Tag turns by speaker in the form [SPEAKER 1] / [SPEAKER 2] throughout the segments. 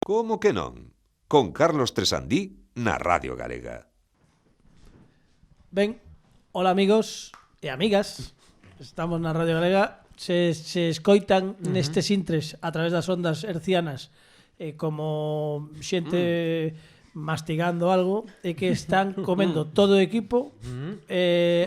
[SPEAKER 1] Como que non? Con Carlos Tresandí na Radio Galega.
[SPEAKER 2] Ben, hola amigos e amigas. Estamos na Radio Galega. Se escoitan nestes intres a través das ondas hercianas como xente mastigando algo e que están comendo todo o equipo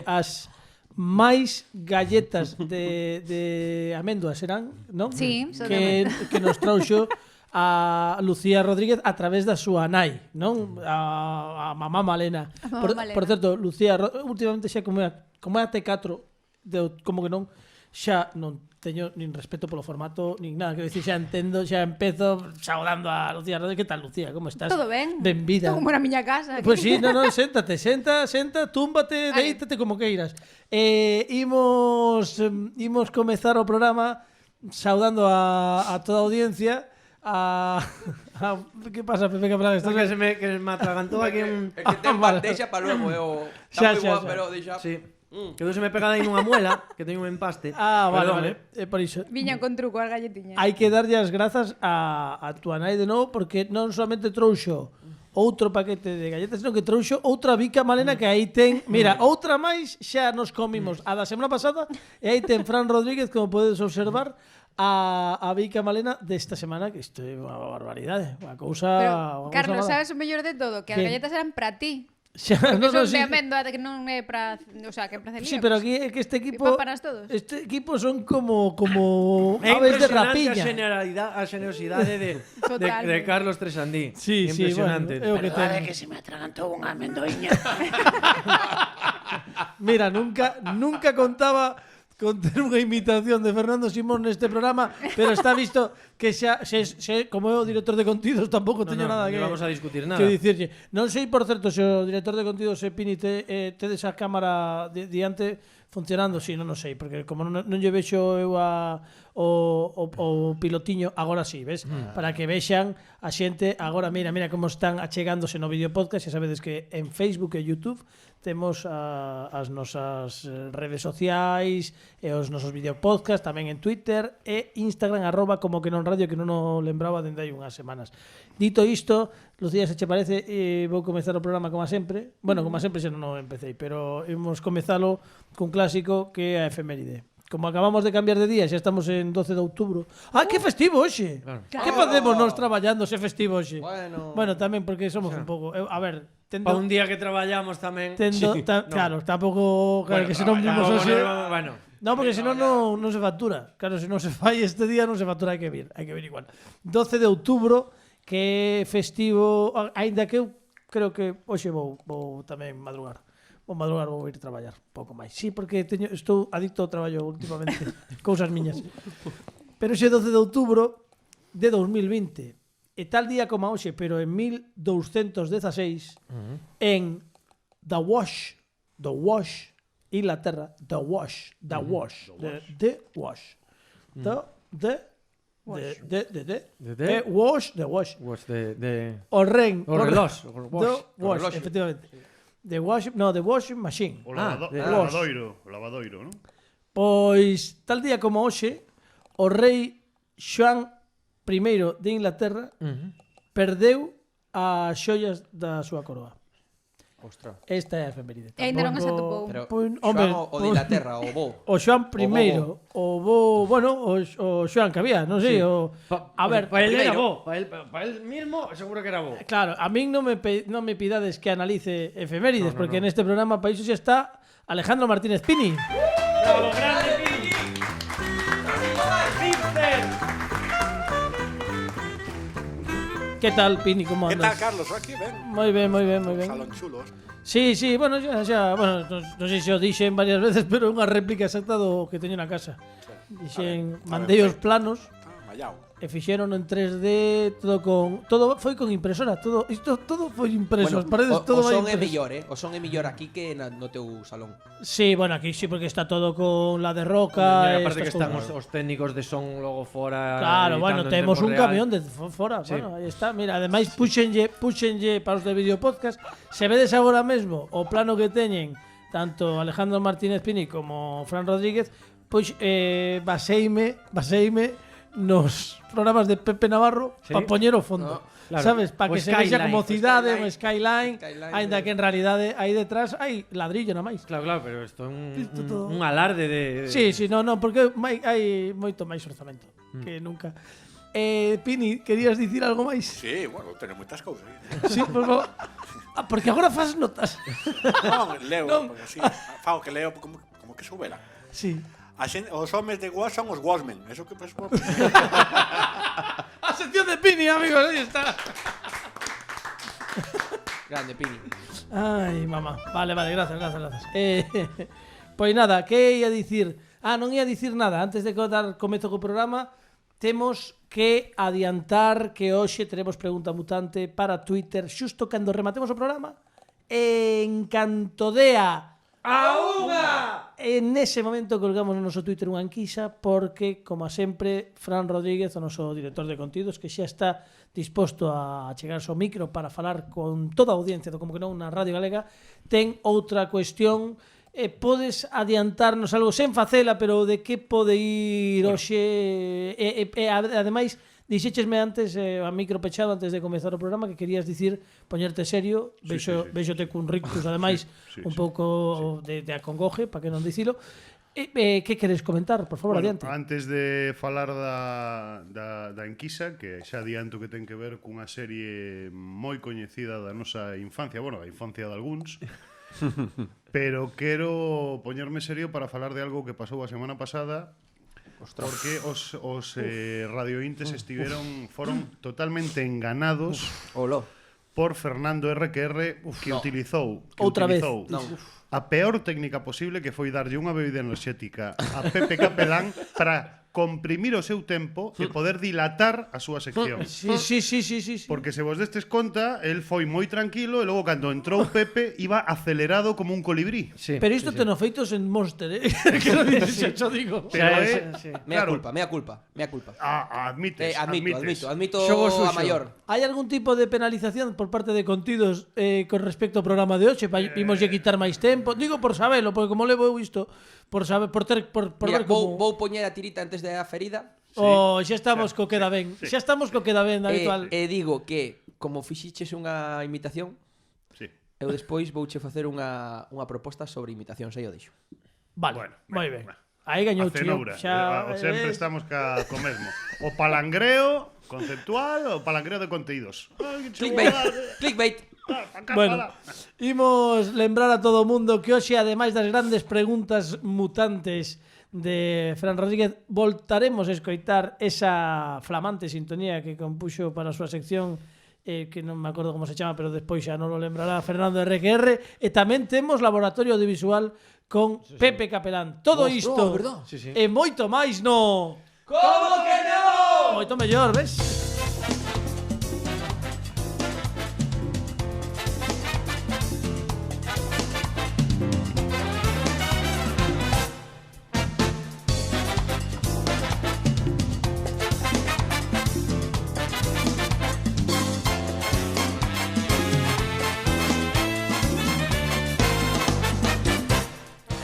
[SPEAKER 2] as máis galletas de amêndoas serán, non?
[SPEAKER 3] Sí,
[SPEAKER 2] que nos trouxo a Lucía Rodríguez a través da súa nai, non? A mamá Malena. Por certo, Lucía, últimamente xa como é a T4, como que non, xa non teño nin respeto polo formato, nin nada, quero dicir, xa entendo, xa empezo saudando a Lucía Rodríguez. Que tal, Lucía? Como estás?
[SPEAKER 3] Todo ben.
[SPEAKER 2] Benvida.
[SPEAKER 3] Estou como na miña casa.
[SPEAKER 2] Pois sí, non, séntate, senta, túmbate, deítate como queiras. Imos comezar o programa saudando a toda a audiencia. ¿Qué pasa, Pepe Capral?
[SPEAKER 4] No, que se me atragantó aquí un...
[SPEAKER 5] É que ten bandexa para luego, está moi boa, pero deixa...
[SPEAKER 4] Sí. Quedou se me pegada aí nunha muela, que teño un empaste.
[SPEAKER 2] Vale. Por iso.
[SPEAKER 3] Viñan con truco as galletiñas.
[SPEAKER 2] Hai que darlle as grazas a túa nai de novo, porque non solamente trouxo outro paquete de galletas, sino que trouxo outra bica Malena que aí ten, mira, outra máis xa nos comimos a da semana pasada e aí ten Fran Rodríguez, como podedes observar, a bica Malena desta semana, que isto é unha barbaridade, unha cousa...
[SPEAKER 3] Pero, Carlos, sabes o mellor de todo? Que as galletas eran para ti.
[SPEAKER 2] Xa,
[SPEAKER 3] Porque son de amendo, que non é para, o sea, que é para celíacos.
[SPEAKER 2] Sí, pero aquí é que este equipo...
[SPEAKER 3] Pápanas todos.
[SPEAKER 2] Este equipo son como aves de rapiña.
[SPEAKER 4] A generosidade de Carlos Tresandí.
[SPEAKER 2] Sí,
[SPEAKER 4] impresionante.
[SPEAKER 2] Bueno,
[SPEAKER 6] Perdone que se me atragantó unha amendoiña.
[SPEAKER 2] Mira, nunca contaba con ter unha imitación de Fernando Simón neste programa, pero está visto que xa como é o director de contidos tampouco teño nada que
[SPEAKER 4] vamos a discutir nada.
[SPEAKER 2] Que dicirlle. Non sei, por certo, se o director de contidos Pini tedes a cámara diante funcionando, si, non o sei, porque como non lle vexo eu o pilotiño, agora sí, ves? Para que vexan a xente, agora mira como están achegándose no vídeo podcast. Xa sabedes que en Facebook e YouTube temos as nosas redes sociais e os nosos vídeo podcast, tamén en Twitter e Instagram, @como que non radio, que non o lembraba dende hai unhas semanas. Dito isto, Lucía, se che parece, vou comezar o programa como sempre. Bueno, como sempre xa non o empecéi, pero imos comezalo cun clásico que é a efeméride. Como acabamos de cambiar de día, xa estamos en 12 de outubro. Que festivo hoxe! Claro. Que facemos nós traballando se festivo hoxe? Bueno, tamén porque somos un pouco... A ver,
[SPEAKER 4] para un día que traballamos tamén...
[SPEAKER 2] Claro, tampouco... Claro, que se non vimos hoxe...
[SPEAKER 4] Bueno...
[SPEAKER 2] No, porque senón non se factura. Claro, se non se fai este día non se factura, hai que vir igual. 12 de outubro, que é festivo, aínda que eu creo que hoxe vou tamén madrugar. Vou ir traballar un pouco máis. Sí, porque estou adicto ao traballo últimamente. Cousas miñas. Pero ese 12 de outubro de 2020, e tal día como hoxe, pero en 1216, en The Wash, Inglaterra, The Wash. O ren.
[SPEAKER 4] O relós.
[SPEAKER 2] Efectivamente. The washing machine.
[SPEAKER 7] O lavadoiro, non?
[SPEAKER 2] Pois tal día como hoxe, o rei Xoán I de Inglaterra perdeu as xoias da súa coroa.
[SPEAKER 4] Ostras.
[SPEAKER 2] Esta é a efeméride.
[SPEAKER 3] Ainda non se atopou.
[SPEAKER 5] Pero Xoán o de Inglaterra, o bo.
[SPEAKER 2] O Xoán I, o bo, bueno, o Xoán que había, non sei, a ver,
[SPEAKER 4] para él era bo, para él mismo seguro que era bo.
[SPEAKER 2] Claro, a min non me pidades que analice efemérides, porque neste programa para iso xa está Alejandro Martínez Pini.
[SPEAKER 4] Bravo, grande Pini.
[SPEAKER 2] Que tal, Pini, como andas?
[SPEAKER 7] Que tal, Carlos? Aquí, ben.
[SPEAKER 2] Moi ben.
[SPEAKER 7] Salón chulos.
[SPEAKER 2] Sí, bueno, xa, bueno, non sei se o dixen varias veces, pero é unha réplica exacta do que teño na casa. Dixen, mandei os planos
[SPEAKER 7] Mallao.
[SPEAKER 2] e fixeron en 3D, todo foi con impresora, todo foi impreso, as paredes todo vai impreso.
[SPEAKER 5] O son é mellor, o son é mellor aquí que no teu salón.
[SPEAKER 2] Sí, bueno, aquí sí, porque está todo con la de roca.
[SPEAKER 4] Aparte que están os técnicos de son logo fora.
[SPEAKER 2] Claro, bueno, temos un camión de fora, sí. Bueno, aí está, mira, ademais puxenlle para os de vídeo podcast. Se vedes agora mesmo o plano que teñen tanto Alejandro Martínez Pini como Fran Rodríguez, pois baseime nos programas de Pepe Navarro
[SPEAKER 4] Sí.
[SPEAKER 2] para poñer o fondo.
[SPEAKER 4] Claro.
[SPEAKER 2] Sabes? Para
[SPEAKER 4] O
[SPEAKER 2] que se vexa
[SPEAKER 4] skyline.
[SPEAKER 2] como cidade,
[SPEAKER 5] O
[SPEAKER 2] un skyline,
[SPEAKER 5] skyline,
[SPEAKER 2] aínda que en realidade aí detrás hai ladrillo na máis.
[SPEAKER 4] Claro, pero isto é
[SPEAKER 2] Isto todo-
[SPEAKER 4] un alarde de...
[SPEAKER 2] Sí, no, porque hai moito máis orzamento que nunca. Pini, querías dicir algo máis?
[SPEAKER 7] Sí, bueno, tener moitas cousas.
[SPEAKER 2] Sí, por favor. Porque agora fas notas.
[SPEAKER 7] Non, leo,
[SPEAKER 2] Non.
[SPEAKER 7] porque así, fago que leo como que soubela.
[SPEAKER 2] Sí.
[SPEAKER 7] Os homes de Guas son os Guasmen. Eso que pasou.
[SPEAKER 2] A sección de Pini, amigos, aí está.
[SPEAKER 5] Grande, Pini.
[SPEAKER 2] Ai, mamá. Vale, gracias. Pois nada, que ia dicir? Non ia dicir nada. Antes de dar comezo co programa, temos que adiantar que hoxe teremos pregunta mutante para Twitter xusto cando rematemos o programa. En canto dea a unha! En ese momento colgamos no noso Twitter unha enquisa porque, como sempre, Fran Rodríguez, o noso director de contidos, que xa está disposto a chegarse ao micro para falar con toda a audiencia do Como que non na Radio Galega, ten outra cuestión. Podes adiantarnos algo sen facela, pero de que pode ir hoxe? Ademais, dixéchesme antes, a micro pechado antes de comezar o programa, que querías dicir poñerte serio. Vexote cun rictus, ademais, un pouco de acongoje, para que non dicilo. Que queres comentar? Por favor, adiante.
[SPEAKER 7] Antes de falar da enquisa, que xa adianto que ten que ver cunha serie moi coñecida da nosa infancia, bueno, da infancia de algúns, pero quero poñerme serio para falar de algo que pasou a semana pasada, porque os radiointes foron totalmente enganados por Fernando RQR, que utilizou
[SPEAKER 2] Outra vez.
[SPEAKER 7] a peor técnica posible, que foi darlle unha bebida enerxética a Pepe Capelán para comprimir o seu tempo e poder dilatar a súa sección.
[SPEAKER 2] Sí.
[SPEAKER 7] Porque se vos destes conta, el foi moi tranquilo e logo cando entrou Pepe iba acelerado como un colibrí.
[SPEAKER 4] Sí,
[SPEAKER 2] Pero isto
[SPEAKER 4] sí,
[SPEAKER 2] ten ofeitos en Monster, que non dices, xa digo.
[SPEAKER 7] Pero
[SPEAKER 5] Mea
[SPEAKER 7] claro,
[SPEAKER 5] culpa.
[SPEAKER 7] admites.
[SPEAKER 5] Admito
[SPEAKER 4] Xogo
[SPEAKER 5] a
[SPEAKER 4] suxo.
[SPEAKER 5] mayor.
[SPEAKER 2] Hai algún tipo de penalización por parte de contidos con respecto ao programa de hoxe? Vimos lle quitar máis tempo. Digo por sabelo, porque como levo eu isto, por
[SPEAKER 5] Mira,
[SPEAKER 2] ver como...
[SPEAKER 5] vou poñer a tirita antes da ferida.
[SPEAKER 2] Xa estamos co queda ben. Xa estamos co queda ben, habitual.
[SPEAKER 5] E digo que, como fixiches unha imitación,
[SPEAKER 7] Sí.
[SPEAKER 5] eu despois vouche facer unha proposta sobre imitacións, aí o deixo.
[SPEAKER 2] Vale,
[SPEAKER 7] Bueno,
[SPEAKER 2] moi
[SPEAKER 7] venga,
[SPEAKER 2] ben.
[SPEAKER 7] va.
[SPEAKER 2] Aí gañou
[SPEAKER 7] A
[SPEAKER 2] Chío.
[SPEAKER 7] cenoura. Sempre estamos co mesmo. O palangreo conceptual, o palangreo de contidos.
[SPEAKER 5] Clickbait.
[SPEAKER 2] Bueno, imos lembrar a todo o mundo que hoxe, ademais das grandes preguntas mutantes de Fran Rodríguez, voltaremos a escoitar esa flamante sintonía que compuxo para a súa sección, que non me acordo como se chama, pero despois xa non lo lembrará Fernando RQR, e tamén temos Laboratorio Audiovisual con Pepe Capelán. Todo isto
[SPEAKER 5] verdad.
[SPEAKER 2] e moito máis no... Como que non? Moito mellor, ves?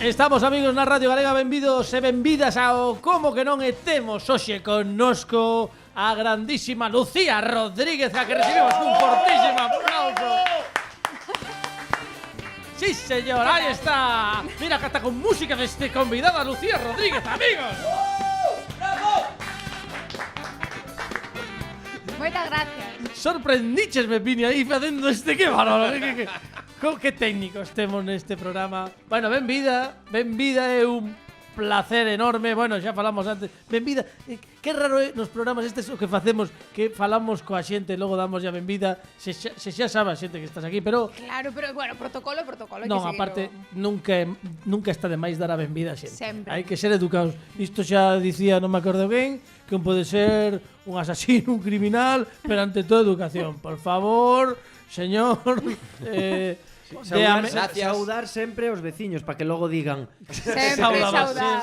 [SPEAKER 2] Estamos, amigos, na Radio Galega. Benvidos e benvidas ao Como que non, e temos hoxe connosco a grandísima Lucía Rodríguez, a que recibimos cun fortísimo aplauso. Sí, señor, aí está. Mira que ata con música deste convidada Lucía Rodríguez, amigos.
[SPEAKER 3] Moitas gracias.
[SPEAKER 2] Sorprendíchesme, Pini, aí facendo este que bárbaro. Que técnicos temos neste programa. Bueno, benvida, é un placer enorme. Bueno, xa falamos antes. Benvida. Que raro é nos programas estes o que facemos, que falamos coa xente, logo damos a benvida, se xa sabe a xente que estás aquí, pero
[SPEAKER 3] Claro, pero bueno, protocolo.
[SPEAKER 2] non,
[SPEAKER 3] hai que
[SPEAKER 2] aparte,
[SPEAKER 3] seguilo.
[SPEAKER 2] nunca está de máis dar a benvida a xente.
[SPEAKER 3] Sempre.
[SPEAKER 2] Hai que ser educados. Isto xa dicía, non me acordo ben, que un pode ser un asasino, un criminal, pero ante todo educación. Por favor, señor,
[SPEAKER 4] Saudar sempre aos veciños para que logo digan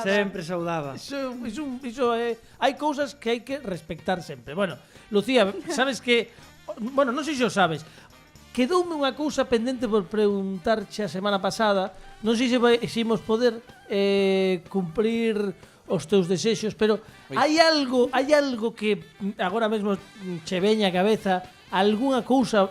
[SPEAKER 4] sempre saudaba.
[SPEAKER 2] Iso é, hai cousas que hai que respectar sempre. Bueno, Lucía, sabes que, bueno, non sei se o sabes, quedoume unha cousa pendente por preguntarche a semana pasada. Non sei se imos poder cumprir os teus desexos, pero hai algo que agora mesmo che veña a cabeza, algunha cousa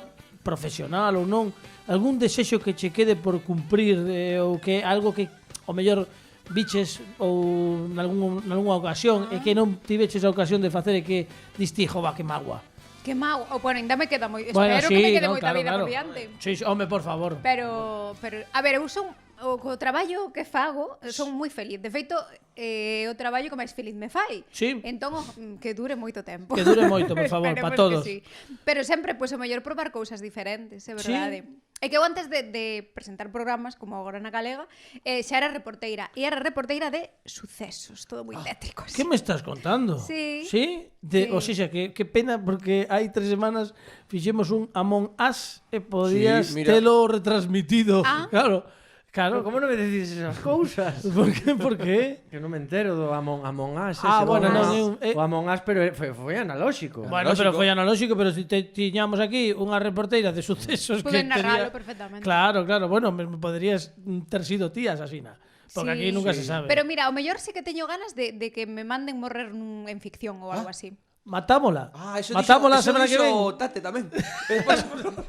[SPEAKER 2] profesional ou non, algún desexo que che quede por cumprir ou que algo que o mellor biches ou nalgúna ocasión e que non tiveches a ocasión de facer e que diste, jova, que magua.
[SPEAKER 3] Que mau. Bueno, ainda me queda moi...
[SPEAKER 2] Bueno,
[SPEAKER 3] Espero
[SPEAKER 2] sí,
[SPEAKER 3] que me quede
[SPEAKER 2] no,
[SPEAKER 3] moita
[SPEAKER 2] claro,
[SPEAKER 3] vida
[SPEAKER 2] claro.
[SPEAKER 3] por diante.
[SPEAKER 2] Sí, home, por favor.
[SPEAKER 3] Pero, a ver, eu son o traballo que fago, son moi feliz. De feito, o traballo que máis feliz me fai.
[SPEAKER 2] Sí.
[SPEAKER 3] Entón, que dure moito tempo.
[SPEAKER 2] Que dure moito, por favor,
[SPEAKER 3] Esperemos
[SPEAKER 2] pa todos.
[SPEAKER 3] que sí. Pero sempre, pois, o mellor probar cousas diferentes, é
[SPEAKER 2] Sí.
[SPEAKER 3] verdade. É que eu antes de presentar programas, como agora na Galega, xa era reporteira. E era reporteira de sucesos, todo moi tétricos.
[SPEAKER 2] Que me estás contando?
[SPEAKER 3] Sí.
[SPEAKER 2] Sí?
[SPEAKER 3] Sí.
[SPEAKER 2] O sea, que pena porque hai 3 semanas fixemos un Among Us e podías
[SPEAKER 5] Sí, mira.
[SPEAKER 2] telo retransmitido.
[SPEAKER 3] Ah.
[SPEAKER 2] Claro.
[SPEAKER 4] Pero como non me decís esas cousas?
[SPEAKER 2] Por qué? Por qué?
[SPEAKER 4] Que non me entero do Among Us.
[SPEAKER 2] Ah,
[SPEAKER 4] ese,
[SPEAKER 2] bueno,
[SPEAKER 4] o
[SPEAKER 2] non,
[SPEAKER 4] O Among Us, pero foi analóxico.
[SPEAKER 2] Bueno, pero foi analóxico, pero si tiñamos aquí unha reporteira de sucesos que
[SPEAKER 3] Poden narralo
[SPEAKER 2] tenía...
[SPEAKER 3] perfectamente.
[SPEAKER 2] Claro, bueno, mesmo poderías ter sido ti asasina. Porque aquí nunca se sabe.
[SPEAKER 3] Pero mira, o mellor sí que teño ganas de que me manden morrer en ficción ou algo así.
[SPEAKER 2] Matámola.
[SPEAKER 5] Eso
[SPEAKER 2] Matámola a semana que ven.
[SPEAKER 5] Tate tamén.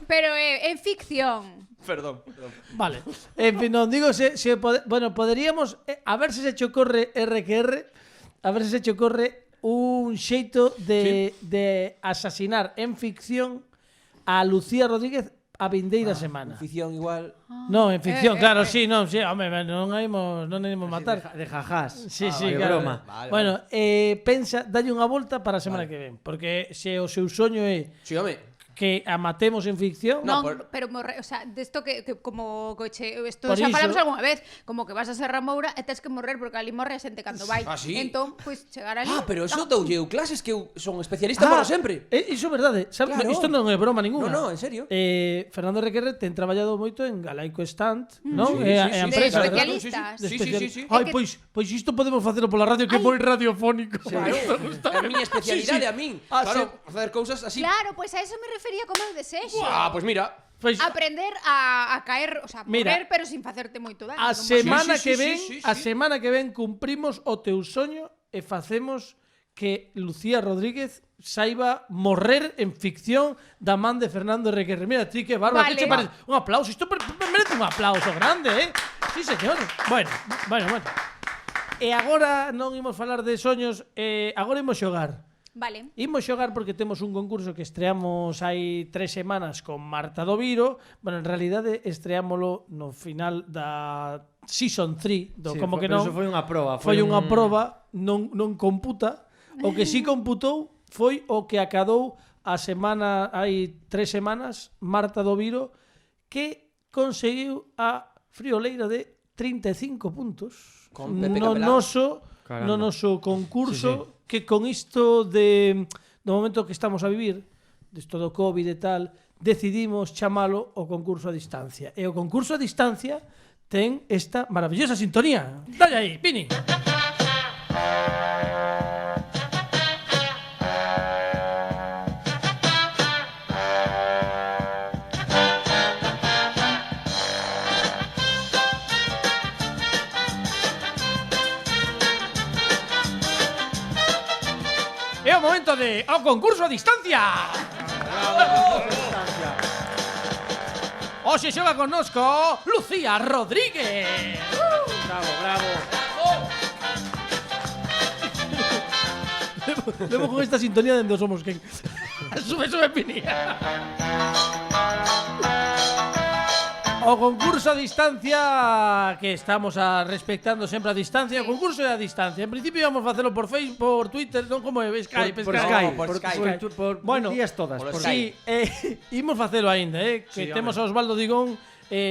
[SPEAKER 3] Pero en ficción.
[SPEAKER 5] Perdón.
[SPEAKER 2] Vale. En fin, non digo bueno, poderíamos a ver se che ocorre RQR, a ver se che ocorre un xeito de asasinar en ficción a Lucía Rodríguez a vindeira semana.
[SPEAKER 5] Ficción igual.
[SPEAKER 2] No, en ficción, claro, sí, home, non ímos matar.
[SPEAKER 4] De jajás.
[SPEAKER 2] Sí,
[SPEAKER 4] de
[SPEAKER 2] claro.
[SPEAKER 4] broma.
[SPEAKER 5] Vale,
[SPEAKER 2] Bueno, pensa, dalle unha volta para a semana que ven, porque se o seu soño é
[SPEAKER 5] Sí, home.
[SPEAKER 2] que a matemos en ficción,
[SPEAKER 3] Non,
[SPEAKER 5] por-
[SPEAKER 3] pero morrer, o sea, desto que como coche, isto
[SPEAKER 2] Por
[SPEAKER 3] xa
[SPEAKER 2] iso-
[SPEAKER 3] falamos algunha vez, como que vas a Serra Moura e tes que morrer porque ali morre a xente cando vai.
[SPEAKER 5] Ah, sí?
[SPEAKER 3] Entón, pois chegar ali.
[SPEAKER 5] Pero eso doulle eu clases que eu son especialista para sempre.
[SPEAKER 2] Iso é verdade, sabe?
[SPEAKER 5] Claro.
[SPEAKER 2] Isto non é broma ninguna.
[SPEAKER 5] No, en serio.
[SPEAKER 2] Fernando Requerre ten traballado moito en Galaico Stand, non?
[SPEAKER 5] Sí,
[SPEAKER 2] E a
[SPEAKER 5] sí, sí,
[SPEAKER 2] empresa,
[SPEAKER 3] de
[SPEAKER 2] verdad?
[SPEAKER 3] especialistas.
[SPEAKER 2] De
[SPEAKER 5] Sí,
[SPEAKER 2] especial-
[SPEAKER 5] sí, sí.
[SPEAKER 2] Ai,
[SPEAKER 3] É que-
[SPEAKER 2] pois isto podemos facelo pola radio que é moi radiofónico.
[SPEAKER 5] Claro, a miña especialidade a min.
[SPEAKER 2] Ah,
[SPEAKER 5] Claro, facer cousas así.
[SPEAKER 3] Claro, pois a eso me refería como eu desexo.
[SPEAKER 5] Pues mira.
[SPEAKER 2] Pois
[SPEAKER 3] Aprender a caer, o sea,
[SPEAKER 2] Mira,
[SPEAKER 3] morrer pero sin facerte moito daño.
[SPEAKER 2] a
[SPEAKER 3] como
[SPEAKER 2] semana
[SPEAKER 5] Sí, sí,
[SPEAKER 2] que
[SPEAKER 5] sí,
[SPEAKER 2] ven,
[SPEAKER 5] sí, sí,
[SPEAKER 2] a
[SPEAKER 5] sí.
[SPEAKER 2] semana que ven cumprimos o teu soño e facemos que Lucía Rodríguez saiba morrer en ficción da man de Fernando Requerre. Mira, ti que bárbaro,
[SPEAKER 3] Vale.
[SPEAKER 2] que che parece? Un aplauso, isto merece un aplauso grande, Sí, señor. Bueno. E agora non imos falar de soños, agora imos xogar.
[SPEAKER 3] Vale.
[SPEAKER 2] Imos xogar porque temos un concurso que estreamos hai 3 semanas con Marta Doviro. Bueno, en realidade estreámolo no final da Season 3 do
[SPEAKER 4] Sí,
[SPEAKER 2] como que
[SPEAKER 4] pero
[SPEAKER 2] non.
[SPEAKER 4] eso foi unha proba.
[SPEAKER 2] Foi unha proba, non computa. O que sí computou foi o que acadou a semana, hai 3 semanas, Marta Doviro, que conseguiu a frioleira de 35 puntos
[SPEAKER 5] Con Pepe
[SPEAKER 2] no
[SPEAKER 5] Capelán.
[SPEAKER 2] noso concurso, que con isto do momento que estamos a vivir, desto do Covid e tal, decidimos chamalo o concurso a distancia. E o concurso a distancia ten esta maravillosa sintonía. Dalle aí, Pini. É o momento de o concurso a distancia. Hoxe xoga connosco Lucía Rodríguez.
[SPEAKER 4] Bravo.
[SPEAKER 2] Levo con esta sintonía dende o Somos Quen. Sube, Pini. O concurso a distancia que estamos respectando sempre a distancia. O concurso é a distancia. En principio íbamos facelo por Facebook, por Twitter, non como é Skype.
[SPEAKER 4] Por
[SPEAKER 2] Skype.
[SPEAKER 4] Skype.
[SPEAKER 5] por Skype.
[SPEAKER 4] Por
[SPEAKER 2] Bueno,
[SPEAKER 4] días todas.
[SPEAKER 5] por
[SPEAKER 4] por
[SPEAKER 2] Sí, imos facelo aínda, que
[SPEAKER 4] Sí,
[SPEAKER 2] temos a Osvaldo Digón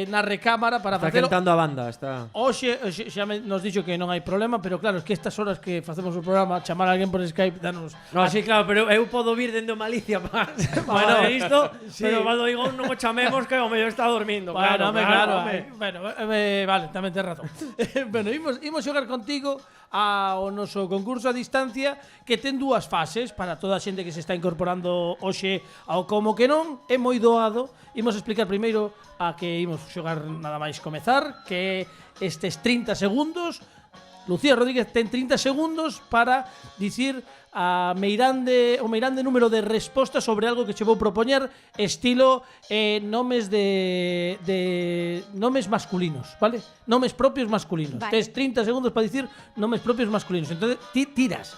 [SPEAKER 2] na recámara para
[SPEAKER 4] Está
[SPEAKER 2] facelo.
[SPEAKER 4] cantando a banda, está.
[SPEAKER 2] Hoxe xa nos dixo que non hai problema, pero claro, es que estas horas que facemos o programa, chamar a alguén por Skype, danos...
[SPEAKER 4] No, sí, claro, pero eu podo vir dende o Malicia para
[SPEAKER 2] Bueno,
[SPEAKER 4] isto,
[SPEAKER 2] sí.
[SPEAKER 4] pero Valdo Digón non o chamemos que o mellor está dormindo.
[SPEAKER 2] Bueno, claro.
[SPEAKER 4] home.
[SPEAKER 2] Bueno, vale, tamén tes razón. Bueno, imos xogar contigo ao noso concurso a distancia que ten 2 fases para toda a xente que se está incorporando hoxe ao como que non, é moi doado. Imos explicar primeiro a que imos xogar nada máis comezar, que estes 30 segundos Lucía Rodríguez ten 30 segundos para dicir o meirande número de respostas sobre algo que che vou propoñer, estilo nomes de nomes masculinos, vale? Nomes propios masculinos.
[SPEAKER 3] Vale.
[SPEAKER 2] Tes 30 segundos para dicir nomes propios masculinos. Entonces, ti tiras.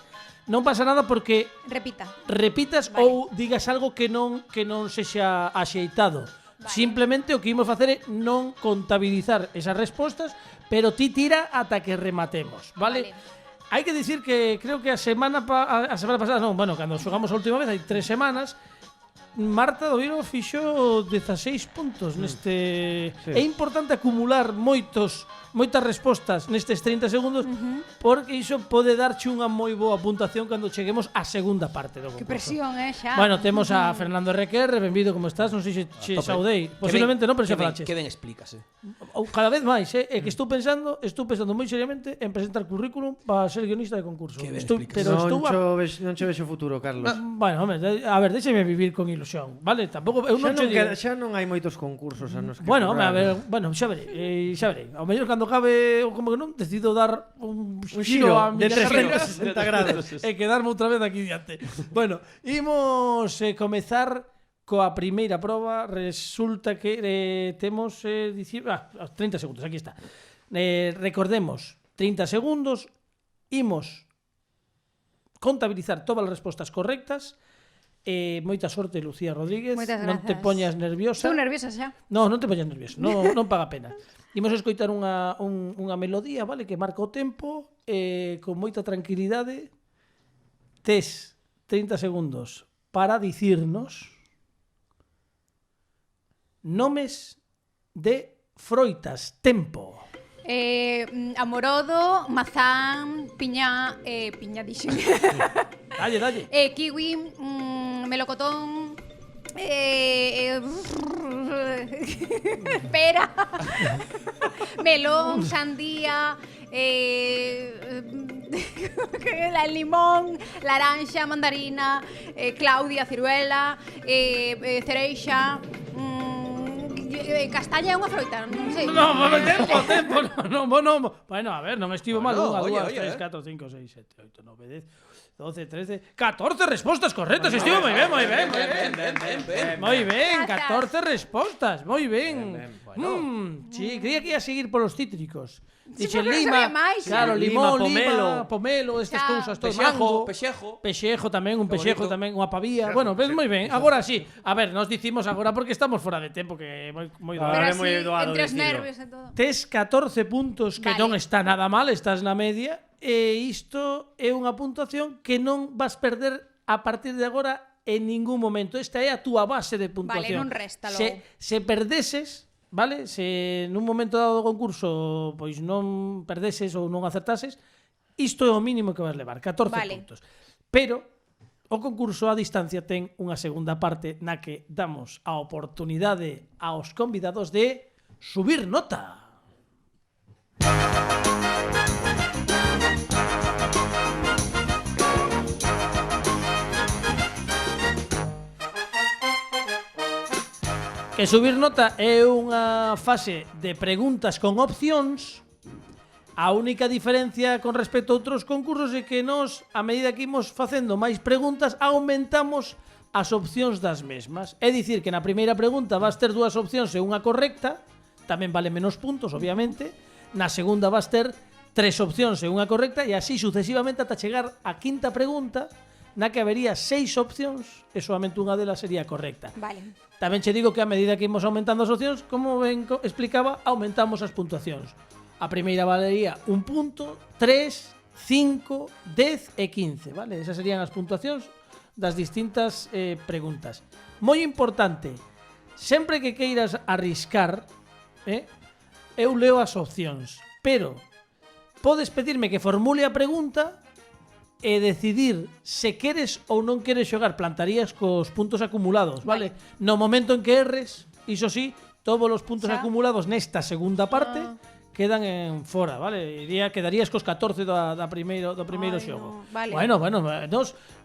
[SPEAKER 2] Non pasa nada porque repitas
[SPEAKER 3] Vale.
[SPEAKER 2] ou digas algo que non sexa axeitado.
[SPEAKER 3] Vale.
[SPEAKER 2] Simplemente o que imos facer é non contabilizar esas respostas, pero ti tira ata que rematemos, vale? Hai que dicir que creo que a semana pasada, non, bueno, cando xogamos a última vez, hai 3 semanas, Marta Doviro fixo 16 puntos neste...
[SPEAKER 4] Sí.
[SPEAKER 2] É importante acumular moitas respostas nestes 30 segundos porque iso pode darche unha moi boa puntuación cando cheguemos á segunda parte do concurso.
[SPEAKER 3] Que presión, xa.
[SPEAKER 2] Bueno, temos a Fernando Requer, benvido, como estás? Non sei se che saudei. Posiblemente non, pero xa falaches.
[SPEAKER 5] Que ben explícase.
[SPEAKER 2] Cada vez máis, é que estou pensando moi seriamente en presentar currículum para ser guionista de concurso.
[SPEAKER 5] Que ben
[SPEAKER 4] Non che vexo futuro, Carlos.
[SPEAKER 2] Bueno, home, a ver, déxeme vivir con ilusión, vale? Tampouco eu non che digo.
[SPEAKER 4] Xa non hai moitos concursos a nos que
[SPEAKER 2] Bueno, home, a
[SPEAKER 4] currar.
[SPEAKER 2] ver, bueno, xa verei. Ao mellor cando cabe ou como que non, decido dar un
[SPEAKER 4] xiro
[SPEAKER 2] a
[SPEAKER 4] de
[SPEAKER 2] miña carreira
[SPEAKER 4] 360 grados.
[SPEAKER 2] e quedarme outra vez aquí diante. Bueno, imos comezar coa primeira proba. Resulta que temos 30 segundos, aquí está. Recordemos, 30 segundos, imos contabilizar todas as respostas correctas. Moita sorte, Lucía Rodríguez.
[SPEAKER 3] Moitas
[SPEAKER 2] Non te
[SPEAKER 3] grazas.
[SPEAKER 2] poñas nerviosa.
[SPEAKER 3] Estou nerviosa xa.
[SPEAKER 2] Non te poñas nervioso, non paga pena. Imos escoitar unha melodía, vale, que marca o tempo, con moita tranquilidade. Tes 30 segundos para dicirnos nomes de froitas. Tempo.
[SPEAKER 3] Amorodo, mazán, piña dixen.
[SPEAKER 2] Dalle.
[SPEAKER 3] Kiwi, melocotón, pera, melón, sandía, limón, laranja, mandarina, Claudia, ciruela, cereixa, castaña é unha froita, non sei.
[SPEAKER 2] Tempo. Non. Bueno, a ver, non estivo mal. 1, 2, 3, 4, 5, 6, 7, 8, 9, 10, 12, 13, 14 respostas correctas. Estivo moi ben. Moi ben, 14 respostas. Moi ben. Sí, creía que ia seguir polos cítricos. Dixe
[SPEAKER 3] porque non
[SPEAKER 2] lima,
[SPEAKER 3] sabía máis,
[SPEAKER 2] claro,
[SPEAKER 3] xa.
[SPEAKER 2] limón,
[SPEAKER 4] Lima,
[SPEAKER 2] pomelo, estas
[SPEAKER 3] Xa.
[SPEAKER 2] cousas, todo,
[SPEAKER 5] Pexejo.
[SPEAKER 2] Pexejo tamén, un
[SPEAKER 5] Que
[SPEAKER 2] pexejo
[SPEAKER 5] bonito.
[SPEAKER 2] tamén, unha pavía. Bueno, ves moi ben. Agora sí. A ver, nos dicimos agora porque estamos fora de tempo, que é moi
[SPEAKER 4] Ah,
[SPEAKER 3] Pero
[SPEAKER 4] é
[SPEAKER 3] así,
[SPEAKER 4] moi doado
[SPEAKER 3] entre os
[SPEAKER 4] dicilo.
[SPEAKER 3] nervios e todo.
[SPEAKER 2] Tes 14 puntos, que
[SPEAKER 3] Vale.
[SPEAKER 2] non está nada mal, estás na media, e isto é unha puntuación que non vas perder a partir de agora en ningún momento. Esta é a túa base de puntuación.
[SPEAKER 3] non resta logo.
[SPEAKER 2] Se perdeses, vale? Se nun momento dado do concurso pois non perdeses ou non acertases, isto é o mínimo que vas levar, 14
[SPEAKER 3] Vale.
[SPEAKER 2] puntos. Pero o concurso a distancia ten unha segunda parte na que damos a oportunidade aos convidados de subir nota. Que subir nota é unha fase de preguntas con opcións. A única diferencia con respecto a outros concursos é que nós, a medida que imos facendo máis preguntas, aumentamos as opcións das mesmas. É dicir, que na primeira pregunta vas ter 2 opcións e unha correcta, tamén vale menos puntos, obviamente. Na segunda vas ter 3 opcións e unha correcta, e así sucesivamente ata chegar á quinta pregunta, na que habería 6 opcións e solamente unha delas sería correcta.
[SPEAKER 3] Vale.
[SPEAKER 2] Tamén che digo que a medida que imos aumentando as opcións, como ben explicaba, aumentamos as puntuacións. A primeira valería 1 punto, 3, 5, 10 e 15, vale? Esas serían as puntuacións das distintas preguntas. Moi importante, sempre que queiras arriscar, eu leo as opcións, pero podes pedirme que formule a pregunta e decidir se queres ou non queres xogar. Plantarías cos puntos acumulados, vale? No momento en que erres, iso sí, todos os puntos acumulados nesta segunda parte quedan en fora, vale? Quedarías cos 14 do primeiro xogo.
[SPEAKER 3] No, vale.
[SPEAKER 2] Bueno,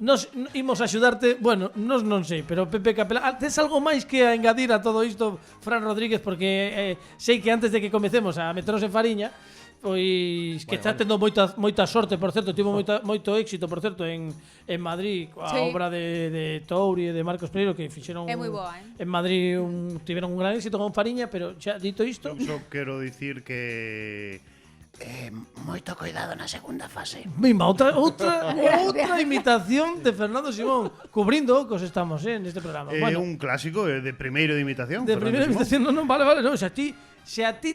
[SPEAKER 2] nos imos axudarte, bueno, nos non sei, pero Pepe Capela, tes algo máis que engadir a todo isto, Fran Rodríguez, porque sei que antes de que comecemos a meternos en fariña, Pois que está tendo moita sorte, por certo, tivo moito éxito, por certo, en Madrid, a obra de Touri e de Marcos Pereiro que fixeron
[SPEAKER 3] É moi boa,
[SPEAKER 2] en Madrid tiveron un gran éxito con Fariña, pero xa dito isto,
[SPEAKER 7] Eu só quero dicir que
[SPEAKER 6] Moito cuidado na segunda fase.
[SPEAKER 2] mima, outra imitación de Fernando Simón, cubrindo ocos estamos, neste programa.
[SPEAKER 7] é un clásico de primeiro de imitación.
[SPEAKER 2] De
[SPEAKER 7] Fernando
[SPEAKER 2] primeira
[SPEAKER 7] Simón.
[SPEAKER 2] imitación, non, vale, non, se a ti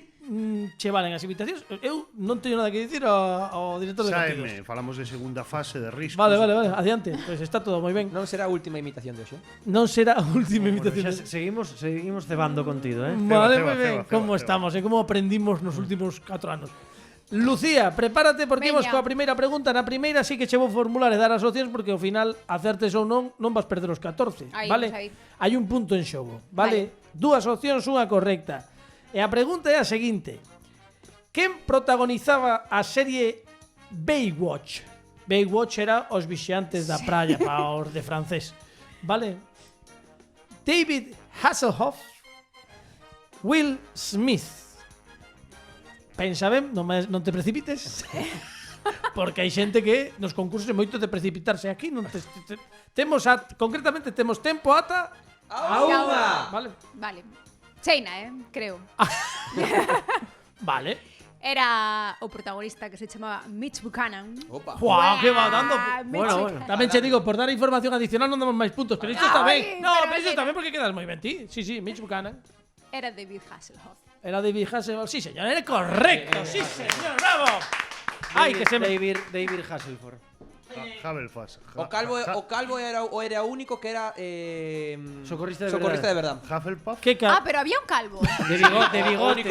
[SPEAKER 2] che valen as imitacións, eu non teño nada que dicir ao director de contidos.
[SPEAKER 7] Saeme, falamos de segunda fase de riscos.
[SPEAKER 2] Vale, adiante, pois está todo moi ben.
[SPEAKER 5] Non será a última imitación de hoxe.
[SPEAKER 2] Non será a última
[SPEAKER 4] Bueno,
[SPEAKER 2] imitación.
[SPEAKER 4] xa seguimos cebando contigo,
[SPEAKER 2] Vale,
[SPEAKER 7] Ceba,
[SPEAKER 2] moi ben.
[SPEAKER 7] ceba,
[SPEAKER 2] Como
[SPEAKER 7] ceba.
[SPEAKER 2] estamos e como aprendimos nos últimos 4 anos. Lucía, prepárate porque
[SPEAKER 3] Veña.
[SPEAKER 2] imos coa primeira pregunta. Na primeira sí que che vou formular e dar as opcións porque ao final acertes ou non vas perder os 14,
[SPEAKER 3] Aí,
[SPEAKER 2] vale?
[SPEAKER 3] aí.
[SPEAKER 2] Hai un punto en xogo, vale? Dúas opcións, unha correcta. E a pregunta é a seguinte: quen protagonizaba a serie Baywatch? Baywatch era os vixiantes da praia para os de francés, vale? David Hasselhoff, Will Smith. Pensa ben, non te precipites. Porque hai xente que nos concursos é moito de precipitarse. Aquí non temos concretamente temos tempo ata
[SPEAKER 5] A unha!
[SPEAKER 2] Vale.
[SPEAKER 3] Vale. Cheina, creo.
[SPEAKER 2] Vale.
[SPEAKER 3] Era o protagonista que se chamaba Mitch Buchanan.
[SPEAKER 5] Opa.
[SPEAKER 2] Guau, que va dando.
[SPEAKER 3] Mitch Buchanan.
[SPEAKER 2] Tamén che digo, por dar información adicional non damos máis puntos, pero isto está ben.
[SPEAKER 3] Ay,
[SPEAKER 2] No,
[SPEAKER 3] pero
[SPEAKER 2] pero isto
[SPEAKER 3] mira.
[SPEAKER 2] está ben porque quedas moi ben ti. Sí, Mitch Buchanan.
[SPEAKER 3] Era David Hasselhoff.
[SPEAKER 2] Era David Hasselhoff. Sí, señor, era correcto. Sí, señor, bravo. Ai, que se me
[SPEAKER 4] David Hasselhoff.
[SPEAKER 7] Havelfas.
[SPEAKER 5] O calvo era o único que era
[SPEAKER 4] Socorrista de
[SPEAKER 5] verdad.
[SPEAKER 7] Hufflepuff.
[SPEAKER 2] que
[SPEAKER 3] Pero había un calvo.
[SPEAKER 4] De bigote.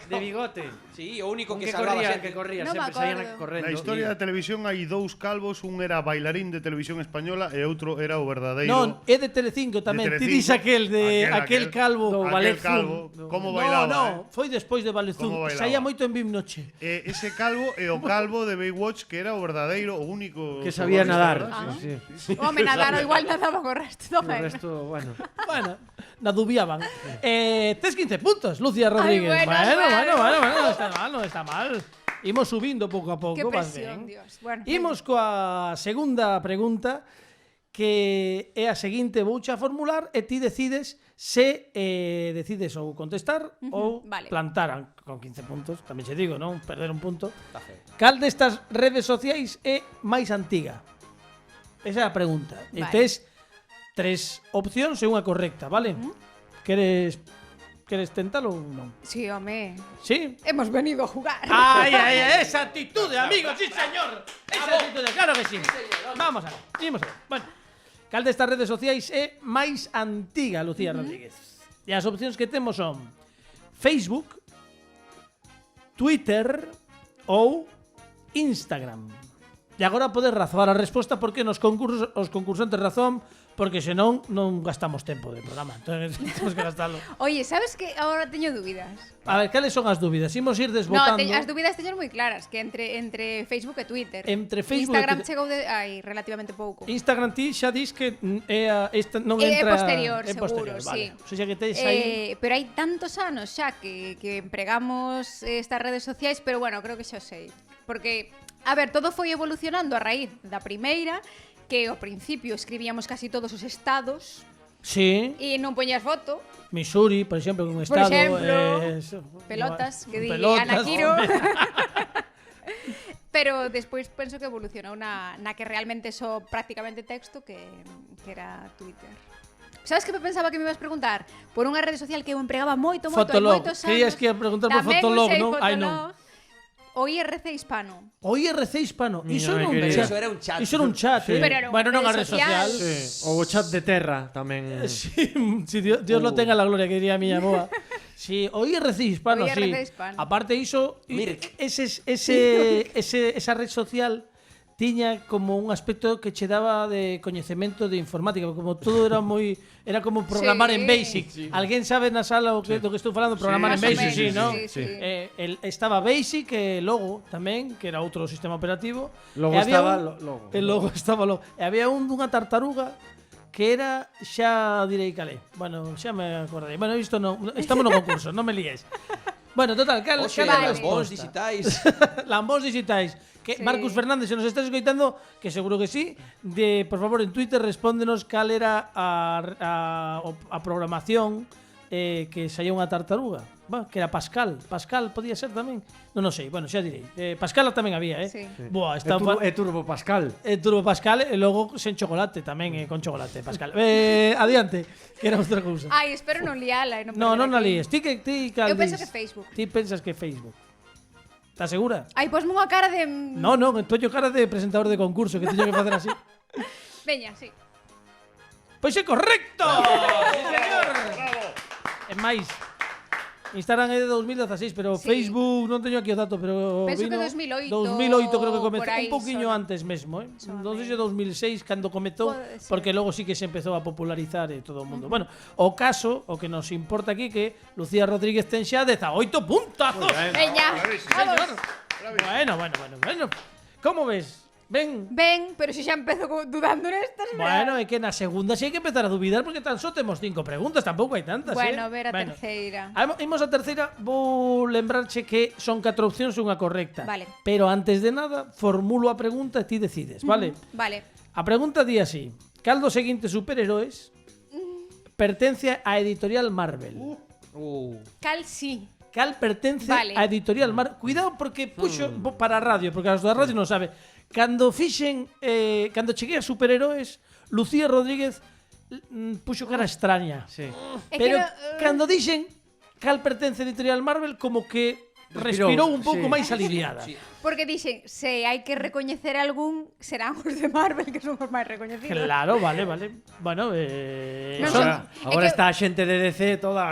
[SPEAKER 4] De bigote.
[SPEAKER 5] Sí, o único que
[SPEAKER 4] Que
[SPEAKER 5] salvaba
[SPEAKER 4] corría,
[SPEAKER 5] xente.
[SPEAKER 4] que corría,
[SPEAKER 3] Non me
[SPEAKER 4] sempre saían
[SPEAKER 3] acordo.
[SPEAKER 4] correndo.
[SPEAKER 7] Na historia da televisión hai dous calvos, un era bailarín de televisión española e outro era o verdadeiro.
[SPEAKER 2] Non, é de Telecinco tamén.
[SPEAKER 7] De
[SPEAKER 2] Ti
[SPEAKER 7] Telecinco.
[SPEAKER 2] dis aquel calvo.
[SPEAKER 7] Aquel calvo. Como bailaba?
[SPEAKER 2] No, foi despois de Valezún.
[SPEAKER 7] Como bailaba?
[SPEAKER 2] Saía moito en Bim Noche.
[SPEAKER 7] Ese calvo é o calvo de Baywatch que era o verdadeiro, o único
[SPEAKER 4] Que sabía
[SPEAKER 7] socorrista,
[SPEAKER 4] nadar.
[SPEAKER 7] ¿verdad?
[SPEAKER 4] Sí.
[SPEAKER 3] Home, nadar, igual nadaba co resto do
[SPEAKER 4] O
[SPEAKER 3] ben.
[SPEAKER 4] resto, bueno.
[SPEAKER 2] Bueno, nadubiaban. Tes 15 puntos, Lucía Rodríguez.
[SPEAKER 3] bueno.
[SPEAKER 2] Non está mal. Imos subindo pouco a pouco,
[SPEAKER 3] Que
[SPEAKER 2] vas
[SPEAKER 3] presión,
[SPEAKER 2] ben.
[SPEAKER 3] Dios. Bueno,
[SPEAKER 2] Imos coa segunda pregunta que é a seguinte, vouche a formular e ti decides se decides ou contestar ou
[SPEAKER 3] vale.
[SPEAKER 2] plantar con 15 puntos, tamén che digo, non? Perder un punto.
[SPEAKER 5] Está feo.
[SPEAKER 2] Cal destas redes sociais é máis antiga? Esa é a pregunta. E
[SPEAKER 3] Vale.
[SPEAKER 2] tes 3 opcións e unha correcta, vale? Queres tentalo ou non?
[SPEAKER 3] Sí, home.
[SPEAKER 2] Sí?
[SPEAKER 3] Hemos venido a jugar.
[SPEAKER 2] Ai, esa actitude, amigo, sí, señor. Esa actitude, claro que sí. Vamos a ver, imos a ver. Bueno, cal destas redes sociais é máis antiga, Lucía Rodríguez? E as opcións que temos son Facebook, Twitter ou Instagram. E agora podes razoar a resposta porque nos concursos os concursantes razón porque senón non gastamos tempo de programa. Entón, temos que gastalo.
[SPEAKER 3] Oye, sabes que agora teño dúbidas?
[SPEAKER 2] A ver, cales son as dúbidas? Imos ir
[SPEAKER 3] No,
[SPEAKER 2] desbotando.
[SPEAKER 3] as dúbidas teño moi claras, que entre Facebook e Twitter.
[SPEAKER 2] Entre Facebook e
[SPEAKER 3] Instagram
[SPEAKER 2] Twitter.
[SPEAKER 3] chegou relativamente pouco.
[SPEAKER 2] Instagram ti xa dis que esta non
[SPEAKER 3] É
[SPEAKER 2] entra
[SPEAKER 3] posterior,
[SPEAKER 2] é
[SPEAKER 3] seguro,
[SPEAKER 2] vale.
[SPEAKER 3] sí.
[SPEAKER 2] O sea que tes aí
[SPEAKER 3] Pero hai tantos anos xa que empregamos estas redes sociais, pero bueno, creo que xa o sei. Porque, a ver, todo foi evolucionando a raíz da primeira, que ao principio escribíamos casi todos os estados
[SPEAKER 2] sí,
[SPEAKER 3] e non poñías foto,
[SPEAKER 2] Missouri, por exemplo, un
[SPEAKER 3] por
[SPEAKER 2] estado
[SPEAKER 3] exemplo, pelotas, que di Ana Quiro. Pero despois penso que evolucionou na que realmente só prácticamente texto que era Twitter. Sabes que pensaba que me ibas preguntar? Por unha rede social que eu empregaba moito, hai
[SPEAKER 2] Fotolog.
[SPEAKER 3] moitos anos.
[SPEAKER 2] Querías que ia preguntar por
[SPEAKER 3] Tamén
[SPEAKER 2] Fotolog,
[SPEAKER 3] usei
[SPEAKER 2] non? Ai, non.
[SPEAKER 3] Fotolog. O IRC hispano.
[SPEAKER 2] O IRC hispano. Iso
[SPEAKER 4] Miña
[SPEAKER 2] non
[SPEAKER 4] querida.
[SPEAKER 5] Eso era un chat.
[SPEAKER 2] Iso era un chat.
[SPEAKER 4] Sí.
[SPEAKER 3] Pero era unha
[SPEAKER 2] Bueno, non a
[SPEAKER 3] rede
[SPEAKER 2] red social.
[SPEAKER 3] social.
[SPEAKER 4] Sí. O chat de Terra tamén.
[SPEAKER 2] Sí, si Dios lo tenga en la gloria, que diría a miña boa. Sí, o IRC hispano,
[SPEAKER 3] O IRC
[SPEAKER 2] sí.
[SPEAKER 3] hispano.
[SPEAKER 2] Aparte iso,
[SPEAKER 5] Mirk.
[SPEAKER 2] esa red social tiña como un aspecto que che daba de coñecemento de informática, como todo era como programar
[SPEAKER 3] Sí.
[SPEAKER 2] en Basic. Alguén sabe na sala do que estou falando, programar en
[SPEAKER 3] Más o
[SPEAKER 2] Basic,
[SPEAKER 3] menos,
[SPEAKER 2] sí, ¿no?
[SPEAKER 3] sí.
[SPEAKER 2] Estaba Basic e Logo tamén, que era outro sistema operativo.
[SPEAKER 4] Logo
[SPEAKER 2] E había
[SPEAKER 4] estaba
[SPEAKER 2] un-
[SPEAKER 4] Logo.
[SPEAKER 2] E logo estaba Logo. E había dunha tartaruga que era, xa direi calé. Bueno, xa me acordei. Bueno, isto non, estamos no concurso, non me líes. Bueno, total, cal
[SPEAKER 5] Oxe,
[SPEAKER 3] vale.
[SPEAKER 5] lambóns digitais.
[SPEAKER 2] Lambóns digitais. Que
[SPEAKER 3] Sí.
[SPEAKER 2] Marcus Fernández, se nos estás escoitando, que seguro que sí, por favor, en Twitter respóndenos cal era a programación que saía unha tartaruga. Que era Pascal. Pascal podía ser tamén. Non sei, bueno, xa direi. Pascal tamén había,
[SPEAKER 3] Sí.
[SPEAKER 2] Buah,
[SPEAKER 4] É Turbo Pascal.
[SPEAKER 2] Turbo Pascal e logo sen chocolate tamén, con chocolate, Pascal. Adiante, que era outra cousa.
[SPEAKER 3] Ai, espero non liala.
[SPEAKER 2] No, non a líes. Ti cal
[SPEAKER 3] Eu penso
[SPEAKER 2] dis?
[SPEAKER 3] que Facebook.
[SPEAKER 2] Ti pensas que Facebook. Estás segura?
[SPEAKER 3] Ai, posme unha cara de...
[SPEAKER 2] No, teño cara de presentador de concurso que teño que facer así.
[SPEAKER 3] Veña, sí.
[SPEAKER 2] Pois é correcto. Sí, señor. É máis. Instagram é de 2016, pero
[SPEAKER 3] Sí.
[SPEAKER 2] Facebook non teño aquí o dato, pero
[SPEAKER 3] Penso que
[SPEAKER 2] vino
[SPEAKER 3] 2008,
[SPEAKER 2] 2008 creo que comezou,
[SPEAKER 3] por aí
[SPEAKER 2] un poquinho
[SPEAKER 3] sona.
[SPEAKER 2] antes mesmo,
[SPEAKER 3] Sona
[SPEAKER 2] Non sei
[SPEAKER 3] ben.
[SPEAKER 2] se 2006 cando comezou,
[SPEAKER 3] Pode ser.
[SPEAKER 2] porque logo sí que se empezou a popularizar e todo o mundo. Bueno, o caso, o que nos importa aquí que Lucía Rodríguez ten xa 18 puntazos.
[SPEAKER 3] Veña, vamos.
[SPEAKER 2] Bueno. Como ves? Ben.
[SPEAKER 3] Ben, pero se xa empezo dudando nestas,
[SPEAKER 2] Bueno, é que na segunda sí hai que empezar a dubidar porque tan só temos 5 preguntas, tampouco hai tantas,
[SPEAKER 3] Bueno, a ver a terceira.
[SPEAKER 2] Imos a terceira, vou lembrarche que son 4 opcións e unha correcta.
[SPEAKER 3] Vale.
[SPEAKER 2] Pero antes de nada, formulo a pregunta e ti decides, vale?
[SPEAKER 3] Vale.
[SPEAKER 2] A pregunta di así: cal dos seguintes superheróis pertence á editorial Marvel?
[SPEAKER 3] Cal sí.
[SPEAKER 2] Cal pertence
[SPEAKER 3] Vale.
[SPEAKER 2] á editorial Marvel? Cuidado porque puxo para a radio, porque as da radio non sabe. Cando cheguei a superheróis, Lucía Rodríguez puxo cara extraña.
[SPEAKER 4] Sí.
[SPEAKER 3] É
[SPEAKER 2] Pero
[SPEAKER 3] que
[SPEAKER 2] cando dixen cal pertence a editorial Marvel, como que respirou un pouco
[SPEAKER 4] sí.
[SPEAKER 2] máis aliviada.
[SPEAKER 3] Porque dixen, se hai que recoñecer algún, serán os de Marvel que son os máis recoñecidos.
[SPEAKER 2] Claro, vale. Bueno,
[SPEAKER 3] Non
[SPEAKER 2] son...
[SPEAKER 3] son-
[SPEAKER 4] Agora
[SPEAKER 3] É que-
[SPEAKER 4] está a xente de DC toda...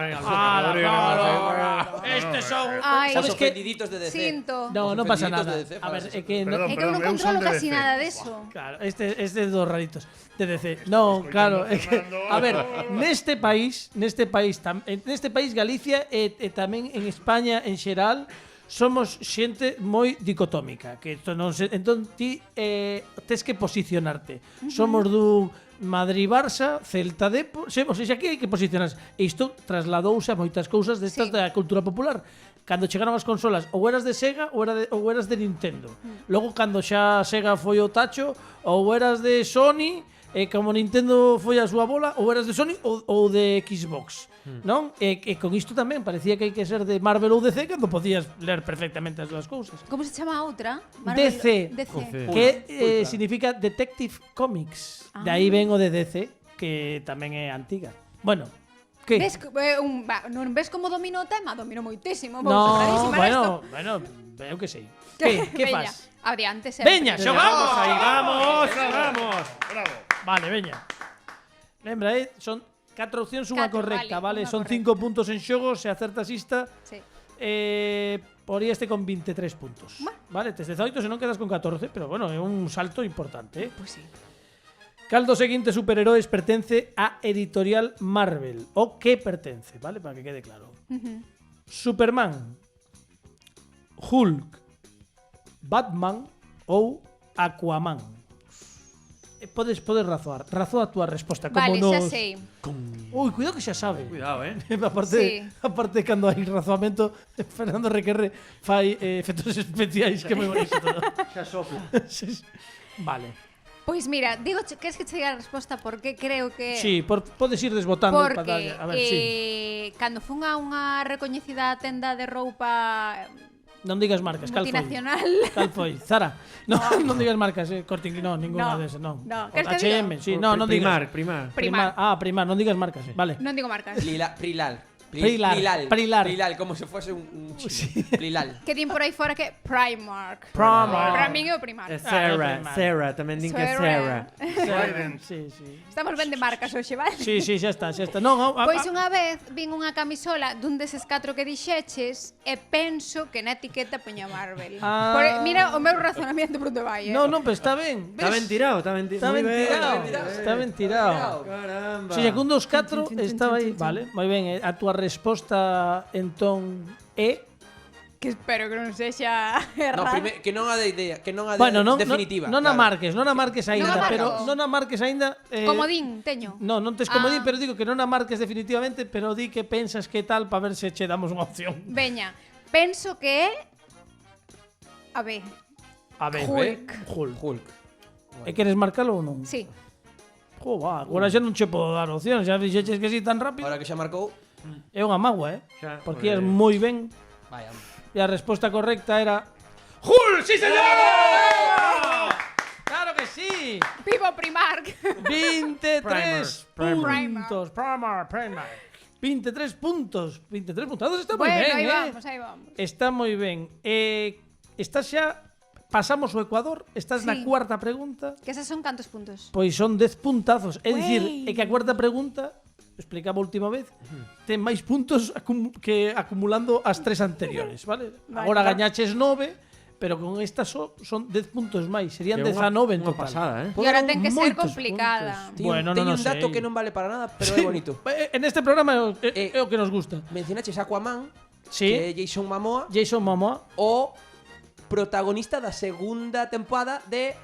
[SPEAKER 2] Estes son...
[SPEAKER 3] Ai,
[SPEAKER 5] Os
[SPEAKER 2] Sabes que...
[SPEAKER 5] ofendiditos de DC.
[SPEAKER 3] Sinto.
[SPEAKER 2] No,
[SPEAKER 5] Os
[SPEAKER 2] non pasa
[SPEAKER 5] ofendiditos
[SPEAKER 2] nada.
[SPEAKER 5] de DC,
[SPEAKER 2] A ver,
[SPEAKER 5] falas
[SPEAKER 2] é que...
[SPEAKER 7] Perdón,
[SPEAKER 3] É que eu non
[SPEAKER 7] eu son
[SPEAKER 3] controlo
[SPEAKER 7] de
[SPEAKER 3] casi
[SPEAKER 7] DC.
[SPEAKER 3] nada deso.
[SPEAKER 2] Claro, este é dos raritos de DC. No, claro, é que, a ver, neste país Galicia e tamén en España en xeral somos xente moi dicotómica, que isto non se, entón ti tes que posicionarte. Somos dun Madrid-Barça, Celta Depor, o sea, aquí hai que posicionarse. E isto trasladouse a moitas cousas destas
[SPEAKER 3] Sí.
[SPEAKER 2] da cultura popular. Cando chegaron as consolas, ou eras de Sega ou eras de Nintendo. Logo, cando xa Sega foi o tacho, ou eras de Sony, e como Nintendo foi a súa bola, ou eras de Sony ou de Xbox. Non? E con isto tamén parecía que hai que ser de Marvel ou DC cando podías ler perfectamente as dúas cousas.
[SPEAKER 3] Como se chama a outra?
[SPEAKER 2] DC.
[SPEAKER 3] DC.
[SPEAKER 2] Que significa Detective Comics. De aí ven o de DC, que tamén é antiga. Bueno, que?
[SPEAKER 3] Ves, non ves como domino o tema? Domino moitísimo.
[SPEAKER 2] No, bueno, eu que sei. Que
[SPEAKER 3] Veña,
[SPEAKER 2] faz?
[SPEAKER 3] adiante sempre.
[SPEAKER 2] Veña, xogamos!
[SPEAKER 4] Aí vamos, vamos.
[SPEAKER 7] Bravo.
[SPEAKER 2] Vale, veña. Lembra, son 4 opcións, unha
[SPEAKER 3] 4,
[SPEAKER 2] correcta,
[SPEAKER 3] vale,
[SPEAKER 2] vale?
[SPEAKER 3] unha
[SPEAKER 2] Son
[SPEAKER 3] correcta.
[SPEAKER 2] 5 puntos en xogo, se acertas ista,
[SPEAKER 3] Sí.
[SPEAKER 2] poríaste con 23 puntos. Vale, tes 18, se non quedas con 14, pero bueno, é un salto importante,
[SPEAKER 3] Pois sí.
[SPEAKER 2] Cal dos seguintes superheróis pertence á editorial Marvel? O que pertence, vale? Para que quede claro. Superman, Hulk, Batman ou Aquaman. Podes razoar. Razoa a túa resposta. Como
[SPEAKER 3] Vale,
[SPEAKER 2] nos...
[SPEAKER 3] xa sei.
[SPEAKER 2] Ui, cuidado que xa sabe.
[SPEAKER 4] Cuidado,
[SPEAKER 3] Sí.
[SPEAKER 2] aparte cando hai razoamento, Fernando Requerre fai efectos especiais que moi bonito todo.
[SPEAKER 4] Xa sopla.
[SPEAKER 2] Sí, sí. Vale.
[SPEAKER 3] Pois mira, digo, queres que che diga a resposta porque creo que...
[SPEAKER 2] Sí, podes ir desbotando
[SPEAKER 3] Porque
[SPEAKER 2] para darlle. A ver, sí.
[SPEAKER 3] cando fun a unha recoñecida tenda de roupa
[SPEAKER 2] Non digas marcas, cal foi?
[SPEAKER 3] multinacional...
[SPEAKER 2] Cal foi? Zara. Non digas marcas, Corte Inglés, non, ninguna
[SPEAKER 3] No,
[SPEAKER 2] desas, non.
[SPEAKER 3] no.
[SPEAKER 2] O
[SPEAKER 3] Queres que diga?
[SPEAKER 2] H&M, sí, non digas.
[SPEAKER 4] Primar.
[SPEAKER 3] Primar.
[SPEAKER 2] Primar, non digas marcas, vale.
[SPEAKER 3] Non digo marcas.
[SPEAKER 5] Prilal.
[SPEAKER 2] Prilar.
[SPEAKER 5] Prilal, como se fuese un chino. Prilal.
[SPEAKER 3] Que din por aí fora que Primark.
[SPEAKER 2] Primark.
[SPEAKER 3] Para min é o Primark.
[SPEAKER 4] Sarah, tamén din que é Sarah.
[SPEAKER 2] Sí, sí.
[SPEAKER 3] Estamos ben de marcas hoxe, vale?
[SPEAKER 2] Sí, xa está. Non,
[SPEAKER 3] Pois unha vez vin unha camisola dun deses 4 que dixeches e penso que na etiqueta poña Marvel.
[SPEAKER 2] Ah.
[SPEAKER 3] Mira o meu razonamento por onde vai,
[SPEAKER 2] Non, pero está ben.
[SPEAKER 4] Está ben tirado,
[SPEAKER 2] Está ben tirado. Está ben tirado.
[SPEAKER 4] Caramba.
[SPEAKER 2] Si, con dos 4 estaba aí, vale. Moi ben, a túa resposta entón é
[SPEAKER 3] Que espero que non sexa errada.
[SPEAKER 5] No, que non a de idea, que non a de
[SPEAKER 2] bueno,
[SPEAKER 5] definitiva.
[SPEAKER 2] non a
[SPEAKER 5] claro.
[SPEAKER 2] marques aínda,
[SPEAKER 3] Non a marco.
[SPEAKER 2] pero non a marques aínda.
[SPEAKER 3] Comodín, teño.
[SPEAKER 2] Non tes comodín, pero digo que non a marques definitivamente, pero di que pensas que tal para ver se che damos unha opción.
[SPEAKER 3] Veña, penso que é a B.
[SPEAKER 2] A ver,
[SPEAKER 3] Hulk.
[SPEAKER 5] Hulk.
[SPEAKER 2] E queres marcalo ou non?
[SPEAKER 3] Sí.
[SPEAKER 2] Jova, agora xa non che podo dar opción, xa dixeches que si tan rápido.
[SPEAKER 5] Ahora que xa marcou,
[SPEAKER 2] É unha magua,
[SPEAKER 4] Xa,
[SPEAKER 2] Porque ias moi ben.
[SPEAKER 5] vaya.
[SPEAKER 2] E a resposta correcta era Hulk, sí señor! Claro que sí.
[SPEAKER 3] Vivo Primark.
[SPEAKER 2] 23
[SPEAKER 4] Primer.
[SPEAKER 2] puntos. Primer. 23 puntos. 23 puntados. Está moi
[SPEAKER 3] Bueno,
[SPEAKER 2] ben,
[SPEAKER 3] aí vamos, aí vamos.
[SPEAKER 2] Está moi ben. Estás xa... Pasamos o Ecuador. Estás na
[SPEAKER 3] Sí.
[SPEAKER 2] cuarta pregunta.
[SPEAKER 3] Que eses son cantos puntos?
[SPEAKER 2] Pois son 10 puntazos. É dicir,
[SPEAKER 3] Güey.
[SPEAKER 2] é que a cuarta pregunta, explicaba a última vez, ten máis puntos que acumulando as tres anteriores, vale? Agora gañaches 9, pero con esta son 10 puntos máis, serían 19 en
[SPEAKER 4] Unha
[SPEAKER 2] total.
[SPEAKER 4] pasada,
[SPEAKER 3] E agora ten que ser
[SPEAKER 2] Moitos
[SPEAKER 3] complicada.
[SPEAKER 2] Bueno,
[SPEAKER 5] Teño
[SPEAKER 2] non
[SPEAKER 5] un
[SPEAKER 2] o
[SPEAKER 5] dato
[SPEAKER 2] sei.
[SPEAKER 5] que non vale para nada, pero é bonito.
[SPEAKER 2] En este programa é o que nos gusta.
[SPEAKER 5] Mencionaches Aquaman,
[SPEAKER 2] Sí.
[SPEAKER 5] que é Jason Momoa,
[SPEAKER 2] Jason Momoa.
[SPEAKER 5] o protagonista da segunda temporada de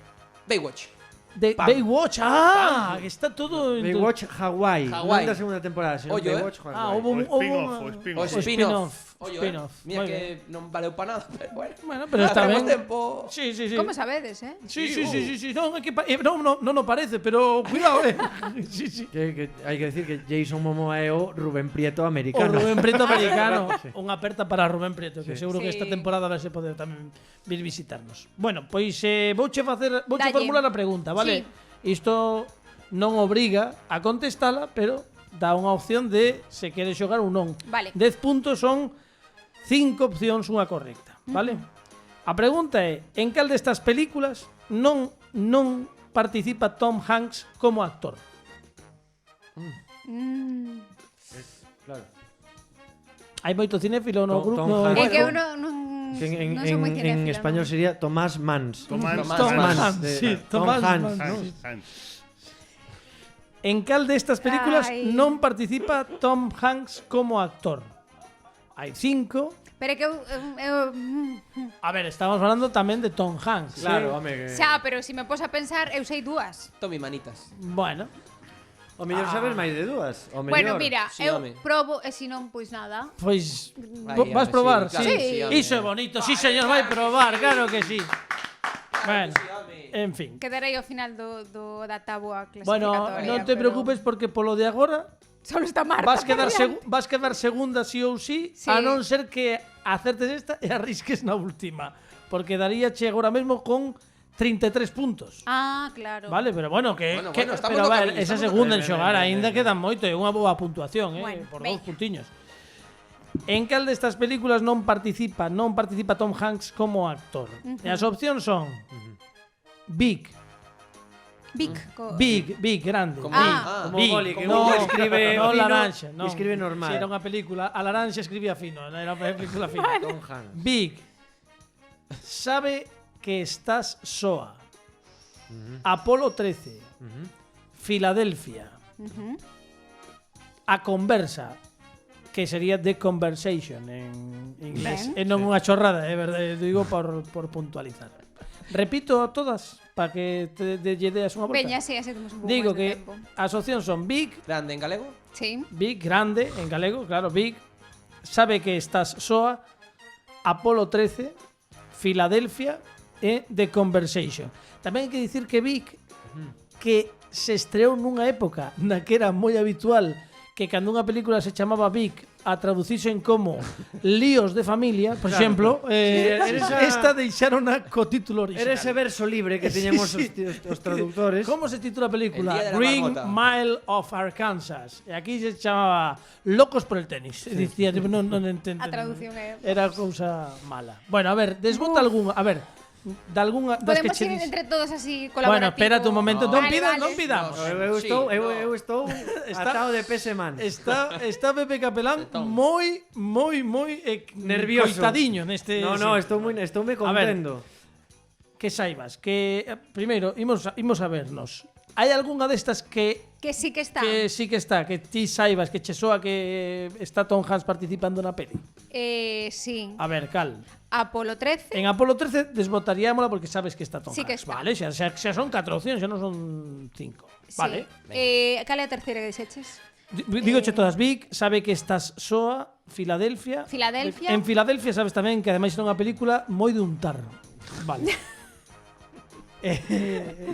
[SPEAKER 5] Baywatch.
[SPEAKER 2] De
[SPEAKER 5] Pam.
[SPEAKER 2] Baywatch. Ah, que está todo en
[SPEAKER 4] Baywatch Hawaii.
[SPEAKER 5] Hawaii.
[SPEAKER 4] Non da segunda temporada, sino
[SPEAKER 5] Ollo,
[SPEAKER 4] Baywatch Hawaii.
[SPEAKER 2] Ah, hubo
[SPEAKER 7] O
[SPEAKER 2] un
[SPEAKER 7] spin-off, o
[SPEAKER 5] O
[SPEAKER 7] spin-off.
[SPEAKER 5] spin-off.
[SPEAKER 2] Spin-off.
[SPEAKER 5] Ollo,
[SPEAKER 2] Spin-off.
[SPEAKER 5] Mira
[SPEAKER 2] Moi
[SPEAKER 5] que non valeu para nada, pero bueno.
[SPEAKER 2] Bueno, pero está
[SPEAKER 5] Hacemos
[SPEAKER 2] ben.
[SPEAKER 5] tempo.
[SPEAKER 2] Sí, sí, sí.
[SPEAKER 3] Como sabedes, eh?
[SPEAKER 2] Sí. Non, é que non parece, pero cuidado, Sí.
[SPEAKER 4] Que hai que decir que Jason Momoa é o Rubén Prieto
[SPEAKER 2] O
[SPEAKER 4] americano.
[SPEAKER 2] Rubén Prieto americano. Unha aperta para Rubén Prieto, que seguro que
[SPEAKER 3] Sí.
[SPEAKER 2] esta temporada vai se poder tamén vir visitarnos. Bueno, pois vouche
[SPEAKER 3] Dalle.
[SPEAKER 2] formular a pregunta, vale? Isto non obriga a contestala, pero dá unha opción de se queres xogar ou non.
[SPEAKER 3] Vale.
[SPEAKER 2] 10 puntos son 5 opcións unha correcta, vale? A pregunta é, en cal destas películas non participa Tom Hanks como actor?
[SPEAKER 4] Claro.
[SPEAKER 2] Hai moito cinéfilo no
[SPEAKER 4] Tom
[SPEAKER 2] grupo.
[SPEAKER 4] Hanks.
[SPEAKER 3] É
[SPEAKER 2] Bueno,
[SPEAKER 3] que eu non
[SPEAKER 4] Que en
[SPEAKER 3] son moi cinéfila.
[SPEAKER 4] español sería Tomás Mans.
[SPEAKER 7] Tomás
[SPEAKER 2] Tomás
[SPEAKER 7] Hans.
[SPEAKER 2] Hans, sí, Tomás
[SPEAKER 4] Tom
[SPEAKER 2] Hans.
[SPEAKER 4] Hanks.
[SPEAKER 7] Hans.
[SPEAKER 2] En cal destas películas
[SPEAKER 3] Ai.
[SPEAKER 2] non participa Tom Hanks como actor? Hai 5.
[SPEAKER 3] Pero é que
[SPEAKER 2] A ver, estamos falando tamén de Tom Hanks.
[SPEAKER 4] Claro, home, que...
[SPEAKER 3] xa, pero se me pos a pensar, eu sei dúas.
[SPEAKER 5] Tommy Manitas.
[SPEAKER 2] Bueno,
[SPEAKER 4] O mellor sabes máis de dúas. O mellor.
[SPEAKER 3] Bueno, mira,
[SPEAKER 5] Sí,
[SPEAKER 3] eu
[SPEAKER 5] home.
[SPEAKER 3] probo e se non, pois nada.
[SPEAKER 2] pois
[SPEAKER 5] Vai,
[SPEAKER 2] vas
[SPEAKER 5] home,
[SPEAKER 2] probar,
[SPEAKER 5] sí,
[SPEAKER 2] sí.
[SPEAKER 5] claro, sí, home.
[SPEAKER 2] Iso é bonito, sí, señor, vai probar, claro que sí. Bueno, en fin.
[SPEAKER 3] Quedarei ao final da táboa clasificatoria.
[SPEAKER 2] Bueno, non te
[SPEAKER 3] pero
[SPEAKER 2] preocupes porque polo de agora
[SPEAKER 3] Solo está Marta.
[SPEAKER 2] vas quedar segunda sí ou sí,
[SPEAKER 3] Sí.
[SPEAKER 2] a non ser que acertes esta e arrisques na última, porque daríache agora mesmo con 33 puntos.
[SPEAKER 3] Ah, claro.
[SPEAKER 2] Vale, pero bueno,
[SPEAKER 5] Bueno, estamos
[SPEAKER 2] pero
[SPEAKER 5] no
[SPEAKER 2] a ver,
[SPEAKER 5] camiño,
[SPEAKER 2] esa
[SPEAKER 5] estamos no
[SPEAKER 2] segunda en
[SPEAKER 4] camiño.
[SPEAKER 2] xogar
[SPEAKER 4] Ben,
[SPEAKER 2] aínda
[SPEAKER 4] ben,
[SPEAKER 2] quedan moito, é unha boa puntuación,
[SPEAKER 3] Bueno,
[SPEAKER 2] por
[SPEAKER 3] veña.
[SPEAKER 2] 2 puntiños. En cal destas películas non participa Tom Hanks como actor? E as opcións son Big, Big, grande.
[SPEAKER 5] Como
[SPEAKER 3] Ah.
[SPEAKER 4] Como
[SPEAKER 2] Big,
[SPEAKER 4] Boli, que
[SPEAKER 2] no,
[SPEAKER 4] uno escribe
[SPEAKER 2] no
[SPEAKER 4] fino
[SPEAKER 2] laranxa,
[SPEAKER 4] e
[SPEAKER 2] no.
[SPEAKER 4] escribe normal.
[SPEAKER 2] Sí, era unha película, a laranxa escribía fino, era unha película fina.
[SPEAKER 4] Tom Hanks.
[SPEAKER 2] Big, sabe que estás soa. Apolo 13. Filadelfia. A conversa, que sería The Conversation en inglés. E
[SPEAKER 3] Ben.
[SPEAKER 2] non unha chorrada, é verdade, digo por puntualizar. Repito todas para que te lle deas unha volta.
[SPEAKER 3] Veña, sí, así temos un pouco
[SPEAKER 2] Digo
[SPEAKER 3] máis de
[SPEAKER 2] que
[SPEAKER 3] tempo.
[SPEAKER 2] as opcións son Big,
[SPEAKER 5] Grande en galego.
[SPEAKER 3] Sí.
[SPEAKER 2] Big, grande, en galego, claro, Big, sabe que estás soa, Apolo 13, Filadelfia e The Conversation. Tamén hai que dicir que Big, que se estreou nunha época na que era moi habitual que cando unha película se chamaba Big a traducisen como líos de familia, por exemplo,
[SPEAKER 4] esa-
[SPEAKER 2] esta deixarona co título original.
[SPEAKER 4] Era ese verso libre que teñamos
[SPEAKER 2] Sí, sí.
[SPEAKER 4] os traductores.
[SPEAKER 2] ¿Cómo se titula la película?
[SPEAKER 5] El día de la
[SPEAKER 2] Green
[SPEAKER 5] marmota.
[SPEAKER 2] Mile of Arkansas. E aquí se chamaba Locos por el tenis. Dicía, tipo, non entendo.
[SPEAKER 3] A traducción é...
[SPEAKER 2] Era cousa mala. Bueno, a ver, desbota algunha, a ver, de algunha das que
[SPEAKER 3] Podemos
[SPEAKER 2] che
[SPEAKER 3] ir
[SPEAKER 2] dis-
[SPEAKER 3] entre todos así
[SPEAKER 2] Bueno,
[SPEAKER 3] colaborativo.
[SPEAKER 2] espérate un momento, non
[SPEAKER 3] Vale,
[SPEAKER 2] pidas,
[SPEAKER 3] vale.
[SPEAKER 2] non pidamos.
[SPEAKER 5] Sí,
[SPEAKER 4] Eu estou
[SPEAKER 2] Está-
[SPEAKER 4] atado de pés e mans.
[SPEAKER 2] Está Pepe Capelán moi
[SPEAKER 4] Nervioso.
[SPEAKER 2] coitadiño neste.
[SPEAKER 4] No,
[SPEAKER 2] sí.
[SPEAKER 4] estoume
[SPEAKER 2] A ver.
[SPEAKER 4] contendo.
[SPEAKER 2] Que saibas que primeiro imos a vernos. Hai algunha destas que
[SPEAKER 3] Que sí que está.
[SPEAKER 2] sí que está, que ti saibas que che soa que está Tom Hanks participando na peli.
[SPEAKER 3] Sí.
[SPEAKER 2] A ver, cal.
[SPEAKER 3] Apolo 13.
[SPEAKER 2] En Apolo 13 desbotaríamola porque sabes que está Tom
[SPEAKER 3] Sí que
[SPEAKER 2] Hanks,
[SPEAKER 3] está.
[SPEAKER 2] vale? Xa son 4 opcións, xa non son 5.
[SPEAKER 3] Sí.
[SPEAKER 2] Vale.
[SPEAKER 3] Cal é a terceira que dixeches?
[SPEAKER 2] Dígoche todas, Vic, sabe que estás soa, Filadelfia.
[SPEAKER 3] Filadelfia.
[SPEAKER 2] En Filadelfia sabes tamén que ademais é unha película moi de untar. Vale.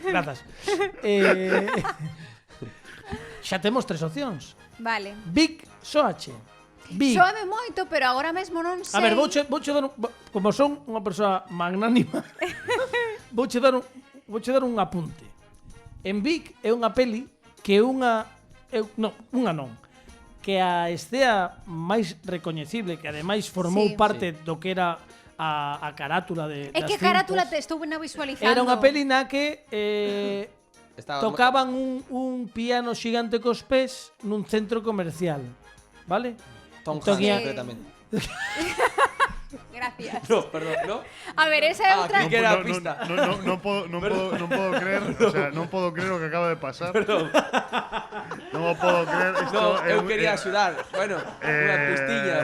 [SPEAKER 2] Grazas. Xa temos 3 opcións.
[SPEAKER 3] Vale.
[SPEAKER 2] Vic, soache. Vic.
[SPEAKER 3] Soame moito, pero agora mesmo non sei.
[SPEAKER 2] A ver, vouche dar como son unha persoa magnánima. vouche dar un apunte. En Vic é unha peli que unha que a estea máis recoñecible, que ademais formou parte do que era a carátula de
[SPEAKER 3] É
[SPEAKER 2] das
[SPEAKER 3] que
[SPEAKER 2] cintas.
[SPEAKER 3] carátula te estou visualizando.
[SPEAKER 2] Era unha peli na que
[SPEAKER 5] Estaba-
[SPEAKER 2] tocaban un piano xigante cos pés nun centro comercial, vale?
[SPEAKER 5] Tom
[SPEAKER 2] Entón,
[SPEAKER 5] Hanks,
[SPEAKER 2] ia-
[SPEAKER 5] concretamente.
[SPEAKER 3] Gracias.
[SPEAKER 5] No, perdón, ¿no?
[SPEAKER 3] A ver, esa é outra.
[SPEAKER 5] que era a pista.
[SPEAKER 7] Non podo creer, o sea, non podo creer o que acaba de pasar. Non o podo creer. Isto
[SPEAKER 5] No,
[SPEAKER 7] é
[SPEAKER 5] eu
[SPEAKER 7] un-
[SPEAKER 5] quería axudar. Bueno, unha pistiña.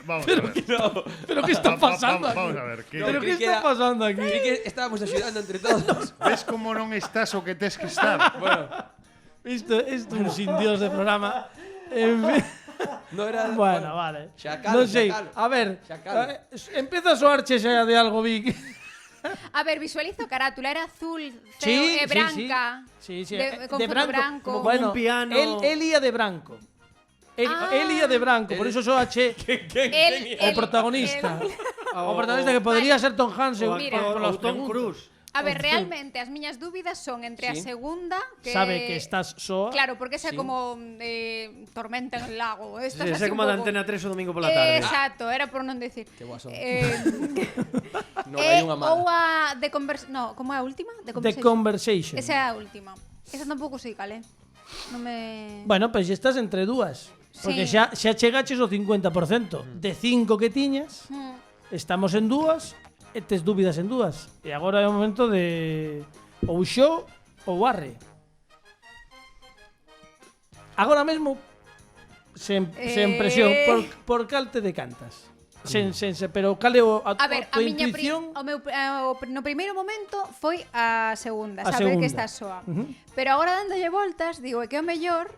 [SPEAKER 7] Vamos a ver.
[SPEAKER 2] Pero que está pasando aquí?
[SPEAKER 7] Vamos a ver. Que,
[SPEAKER 2] Pero que
[SPEAKER 5] creí que
[SPEAKER 2] está
[SPEAKER 5] era-
[SPEAKER 2] pasando aquí?
[SPEAKER 5] Creí que estábamos axudando entre todos.
[SPEAKER 7] ves como non estás o que tes que estar?
[SPEAKER 5] Bueno,
[SPEAKER 2] Isto é un sin dios de programa. En fin.
[SPEAKER 5] no era...
[SPEAKER 2] Bueno, vale.
[SPEAKER 5] Xacal,
[SPEAKER 2] Non sei.
[SPEAKER 5] xacal.
[SPEAKER 2] A ver,
[SPEAKER 5] Xacal.
[SPEAKER 2] empeza a soarche xa de algo, Vic.
[SPEAKER 3] A ver, visualizo a carátula, era azul,
[SPEAKER 2] Sí,
[SPEAKER 3] e branca.
[SPEAKER 2] Sí, sí.
[SPEAKER 3] Con fondo branco.
[SPEAKER 2] Bueno,
[SPEAKER 4] un piano.
[SPEAKER 2] Él ía de branco. Él ía de branco, por eso soache o protagonista. O protagonista que podría ser Tom Hanks
[SPEAKER 4] O
[SPEAKER 3] Mira.
[SPEAKER 2] por
[SPEAKER 4] actor,
[SPEAKER 2] los
[SPEAKER 4] ou Tom
[SPEAKER 2] preguntas.
[SPEAKER 4] Cruise.
[SPEAKER 3] A ver, realmente as miñas dúbidas son entre a
[SPEAKER 5] Sí.
[SPEAKER 3] segunda que
[SPEAKER 2] Sabe que estás soa.
[SPEAKER 3] Claro, porque esa como tormenta en el lago. Esta
[SPEAKER 4] Sí,
[SPEAKER 3] es así
[SPEAKER 4] ese como
[SPEAKER 3] un
[SPEAKER 4] da
[SPEAKER 3] pouco-
[SPEAKER 4] Antena 3 o domingo pola tarde.
[SPEAKER 3] Exacto, era por non decir.
[SPEAKER 5] Que guasón.
[SPEAKER 3] Non
[SPEAKER 5] Non hai unha
[SPEAKER 3] Ou
[SPEAKER 5] mala.
[SPEAKER 3] a de no, como é a última?
[SPEAKER 2] The
[SPEAKER 3] Conversation.
[SPEAKER 2] Conversation.
[SPEAKER 3] Esa é a última. Esa tampouco sei cal é. Non me
[SPEAKER 2] Bueno, pois estás entre dúas. Porque
[SPEAKER 3] Sí.
[SPEAKER 2] xa chegaches o 50%. De 5 que tiñas, estamos en dúas e tes dúbidas en dúas. E agora é o momento de ou xo ou arre. Agora mesmo sen presión por cal te decantas. Sen, pero cal é
[SPEAKER 3] A ver, a
[SPEAKER 2] tua
[SPEAKER 3] miña
[SPEAKER 2] intuición?
[SPEAKER 3] no primeiro momento foi a segunda,
[SPEAKER 2] A
[SPEAKER 3] saber
[SPEAKER 2] segunda.
[SPEAKER 3] que está soa. Pero agora dándolle voltas, digo, é que o mellor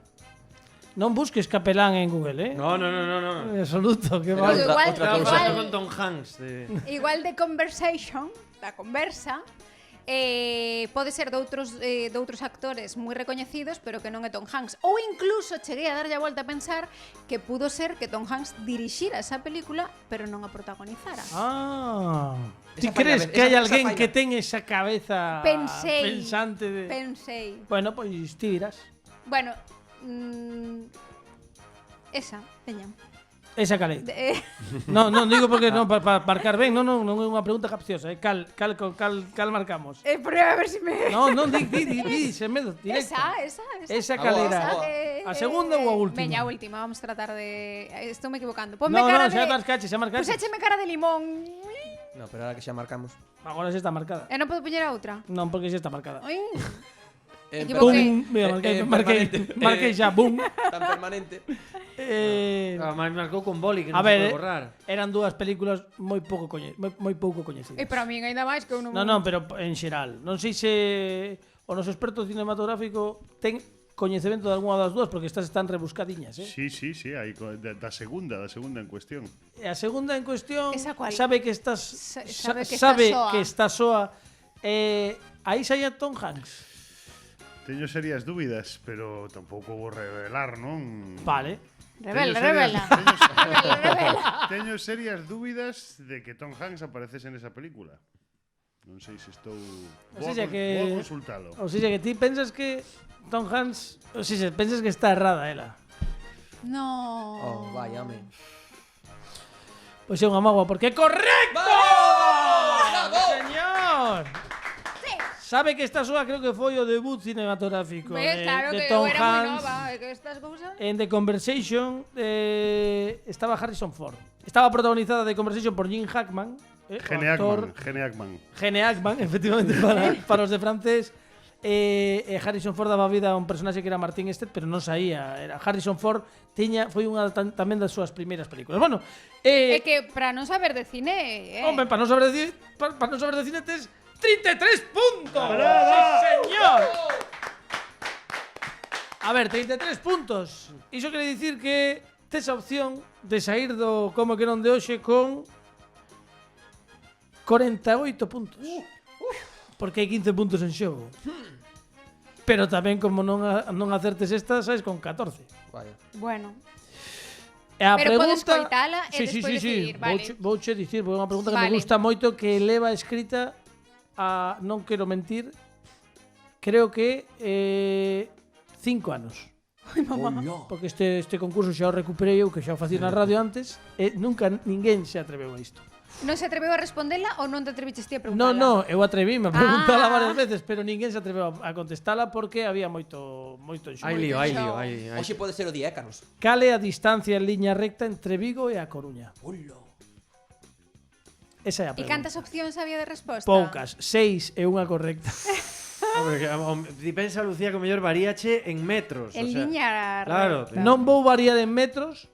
[SPEAKER 2] Non busques capelán en Google, eh?
[SPEAKER 4] No.
[SPEAKER 2] En absoluto, que
[SPEAKER 5] Pero
[SPEAKER 2] vale.
[SPEAKER 3] igual,
[SPEAKER 5] outra
[SPEAKER 4] Estaba
[SPEAKER 5] cousa.
[SPEAKER 4] falando
[SPEAKER 3] igual,
[SPEAKER 4] con Tom Hanks de...
[SPEAKER 3] igual de conversation, da conversa, pode ser de outros actores moi recoñecidos, pero que non é Tom Hanks. Ou incluso cheguei a darlle a volta a pensar que pudo ser que Tom Hanks dirixira esa película, pero non a protagonizara.
[SPEAKER 2] Ah. Ti
[SPEAKER 5] Esa
[SPEAKER 2] crees
[SPEAKER 5] faina,
[SPEAKER 2] que hai
[SPEAKER 5] esa
[SPEAKER 2] alguén
[SPEAKER 5] faina.
[SPEAKER 2] que ten esa cabeza
[SPEAKER 3] Pensei.
[SPEAKER 2] pensante de...
[SPEAKER 3] Pensei.
[SPEAKER 2] Bueno, pois ti dirás.
[SPEAKER 3] Bueno, esa, veña.
[SPEAKER 2] Esa calei. Non digo porque non para marcar ben, non é unha pregunta capciosa, cal marcamos.
[SPEAKER 3] Prueba a ver si me...
[SPEAKER 2] Non, di, sen medo, directo. Esa calera. A segunda ou a última?
[SPEAKER 3] Veña, a última, vamos a tratar de... Estou me equivocando.
[SPEAKER 2] No,
[SPEAKER 3] Ponme cara
[SPEAKER 2] xa
[SPEAKER 3] de...
[SPEAKER 2] marcache.
[SPEAKER 3] Puxécheme cara de limón.
[SPEAKER 5] No, pero ahora que xa marcamos.
[SPEAKER 2] Agora xa está marcada.
[SPEAKER 3] E non podo poñer a outra.
[SPEAKER 2] Non, porque xa está marcada.
[SPEAKER 3] Ai.
[SPEAKER 2] Pum,
[SPEAKER 3] Equivoquei.
[SPEAKER 2] mira,
[SPEAKER 5] permanente.
[SPEAKER 2] marquei xa, boom.
[SPEAKER 5] Tan permanente.
[SPEAKER 4] Además marcou con boli que
[SPEAKER 2] A
[SPEAKER 4] non se
[SPEAKER 2] ver,
[SPEAKER 4] pode borrar.
[SPEAKER 2] eran dúas películas moi pouco coñecidas.
[SPEAKER 3] E para min ainda máis que eu non...
[SPEAKER 2] Non, pero en xeral. Non sei se o noso experto cinematográfico ten coñecemento de algunha das dúas, porque estas están rebuscadiñas, eh?
[SPEAKER 7] Sí, aí da segunda en cuestión.
[SPEAKER 2] E a segunda en cuestión
[SPEAKER 3] Esa cual?
[SPEAKER 2] sabe que estás
[SPEAKER 3] Sabe que
[SPEAKER 2] sabe
[SPEAKER 3] está soa.
[SPEAKER 2] que está soa. Aí saía Tom Hanks.
[SPEAKER 7] Teño serias dúbidas, pero tampouco vou revelar, non?
[SPEAKER 3] Revela,
[SPEAKER 7] Teño
[SPEAKER 3] revela. Revela.
[SPEAKER 7] Teño serias dúbidas de que Tom Hanks aparecese nesa película. Non sei se estou...
[SPEAKER 2] Así xa que-
[SPEAKER 7] Vou consultalo.
[SPEAKER 2] O sea que ti pensas que Tom Hanks, o sea, pensas que está errada ela.
[SPEAKER 3] No.
[SPEAKER 5] Oh, vai, home.
[SPEAKER 2] Pois é unha mágoa, porque é correcto.
[SPEAKER 5] ¡Bravo!
[SPEAKER 2] Señor. Sabe que esta súa creo que foi o debut cinematográfico
[SPEAKER 3] Ves, claro
[SPEAKER 2] de
[SPEAKER 3] que eu
[SPEAKER 2] Tom
[SPEAKER 3] era moi
[SPEAKER 2] Hanks.
[SPEAKER 3] nova, que estas cousas...
[SPEAKER 2] En The Conversation estaba Harrison Ford. Estaba protagonizada The Conversation por Jim Hackman,
[SPEAKER 7] Gene Hackman.
[SPEAKER 2] Gene Hackman, efectivamente, para os de francés. Harrison Ford daba vida a un personaxe que era Martin Estet, pero non saía. Era Harrison Ford foi unha tamén das súas primeiras películas. Bueno,
[SPEAKER 3] É que para non saber de cine...
[SPEAKER 2] hombre, para non saber de cine tes 33 puntos. ¡Sí, señor! A ver, 33 puntos. Iso quere dicir que tes a opción de sair do como que non de hoxe con 48 puntos. Porque hai 15 puntos en xogo. Pero tamén como non acertes esta, sais con 14.
[SPEAKER 5] Vaya.
[SPEAKER 3] Bueno.
[SPEAKER 2] E a
[SPEAKER 3] Pero podes
[SPEAKER 2] pregunta...
[SPEAKER 3] coitala e despois decidir, vale.
[SPEAKER 2] Vouche dicir, porque é unha pregunta que me
[SPEAKER 3] Vale.
[SPEAKER 2] gusta moito, que leva escrita a, non quero mentir, creo que 5 anos. Porque este concurso xa o recuperei eu, que xa o facía na radio antes, e nunca ninguén se atreveu a isto.
[SPEAKER 3] Non se atreveu a respondela ou non te atreviches ti a
[SPEAKER 2] No,
[SPEAKER 3] preguntala?
[SPEAKER 2] eu atrevíme a preguntala varias veces, pero ninguén se atreveu a contestala porque había moito en xogo.
[SPEAKER 4] Hai lío.
[SPEAKER 5] Hoxe pode ser o día, Carlos.
[SPEAKER 2] Cal é a distancia en liña recta entre Vigo e A Coruña? Esa é a
[SPEAKER 3] E
[SPEAKER 2] pregunta.
[SPEAKER 3] cantas opcións había de resposta?
[SPEAKER 2] Poucas, 6 e unha correcta.
[SPEAKER 4] Ti pensa, Lucía, que o mellor varíache en metros.
[SPEAKER 3] En liña
[SPEAKER 4] Claro.
[SPEAKER 3] recta.
[SPEAKER 2] Non vou variar en metros,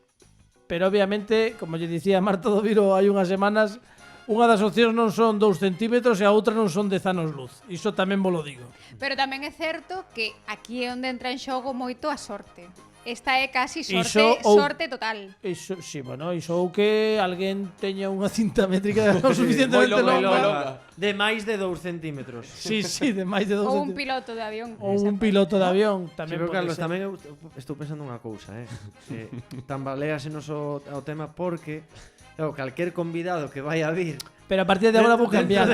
[SPEAKER 2] pero obviamente, como lle dicía Marta do Viro hai unhas semanas, unha das opcións non son 2 centímetros e a outra non son 10 anos luz. Iso tamén vos lo digo.
[SPEAKER 3] Pero tamén é certo que aquí é onde entra en xogo moito a sorte. Esta é casi
[SPEAKER 2] Iso ou-
[SPEAKER 3] sorte total.
[SPEAKER 2] Iso, sí, bueno, iso ou que alguén teña unha cinta métrica o suficientemente
[SPEAKER 5] moi
[SPEAKER 2] longa.
[SPEAKER 5] longa.
[SPEAKER 4] De máis de 2 centímetros.
[SPEAKER 2] Sí, de máis de 2
[SPEAKER 3] Ou un
[SPEAKER 2] centímetros.
[SPEAKER 3] piloto de avión.
[SPEAKER 2] Ou un piloto de avión
[SPEAKER 4] Sí,
[SPEAKER 2] tamén
[SPEAKER 4] pero
[SPEAKER 2] pode
[SPEAKER 4] Carlos,
[SPEAKER 2] ser.
[SPEAKER 4] tamén eu estou pensando unha cousa, tambaleásenos ao tema porque claro, calquer convidado que vai a vir
[SPEAKER 2] Pero a partir de agora vou cambiar.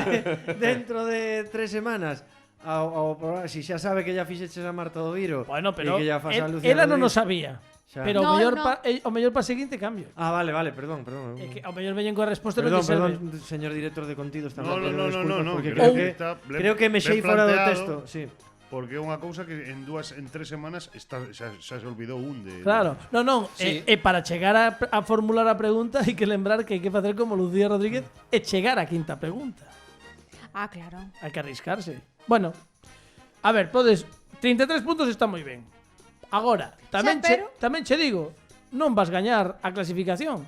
[SPEAKER 4] dentro de 3 semanas ao programa, si xa sabe que ya fixeches a Marta do Viro
[SPEAKER 2] Bueno, pero
[SPEAKER 4] e que ya fas a Lucía
[SPEAKER 2] ela non o
[SPEAKER 4] Rodríguez.
[SPEAKER 2] sabía.
[SPEAKER 4] Xa.
[SPEAKER 2] Pero
[SPEAKER 3] No,
[SPEAKER 2] o mellor pa seguinte cambio.
[SPEAKER 4] Vale, perdón.
[SPEAKER 2] É que ao mellor veñen coa resposta e non te serve.
[SPEAKER 4] Perdón, señor director de contidos,
[SPEAKER 7] No,
[SPEAKER 4] tamén
[SPEAKER 7] no,
[SPEAKER 4] pido
[SPEAKER 7] no,
[SPEAKER 4] disculpas, porque
[SPEAKER 7] creo
[SPEAKER 2] que
[SPEAKER 4] creo que me xei
[SPEAKER 7] ben
[SPEAKER 4] fora do
[SPEAKER 7] planteado.
[SPEAKER 4] texto, sí.
[SPEAKER 7] Porque é unha cousa que en 3 semanas xa se olvidou un de...
[SPEAKER 2] Claro, non,
[SPEAKER 5] Sí.
[SPEAKER 2] e para chegar a formular a pregunta hai que lembrar que hai que facer como Lucía Rodríguez e chegar á quinta pregunta.
[SPEAKER 3] Ah, claro.
[SPEAKER 2] Hai que arriscarse. Bueno, a ver, podes 33 puntos está moi ben. Agora, tamén
[SPEAKER 3] pero-
[SPEAKER 2] tamén che digo, non vas gañar a clasificación.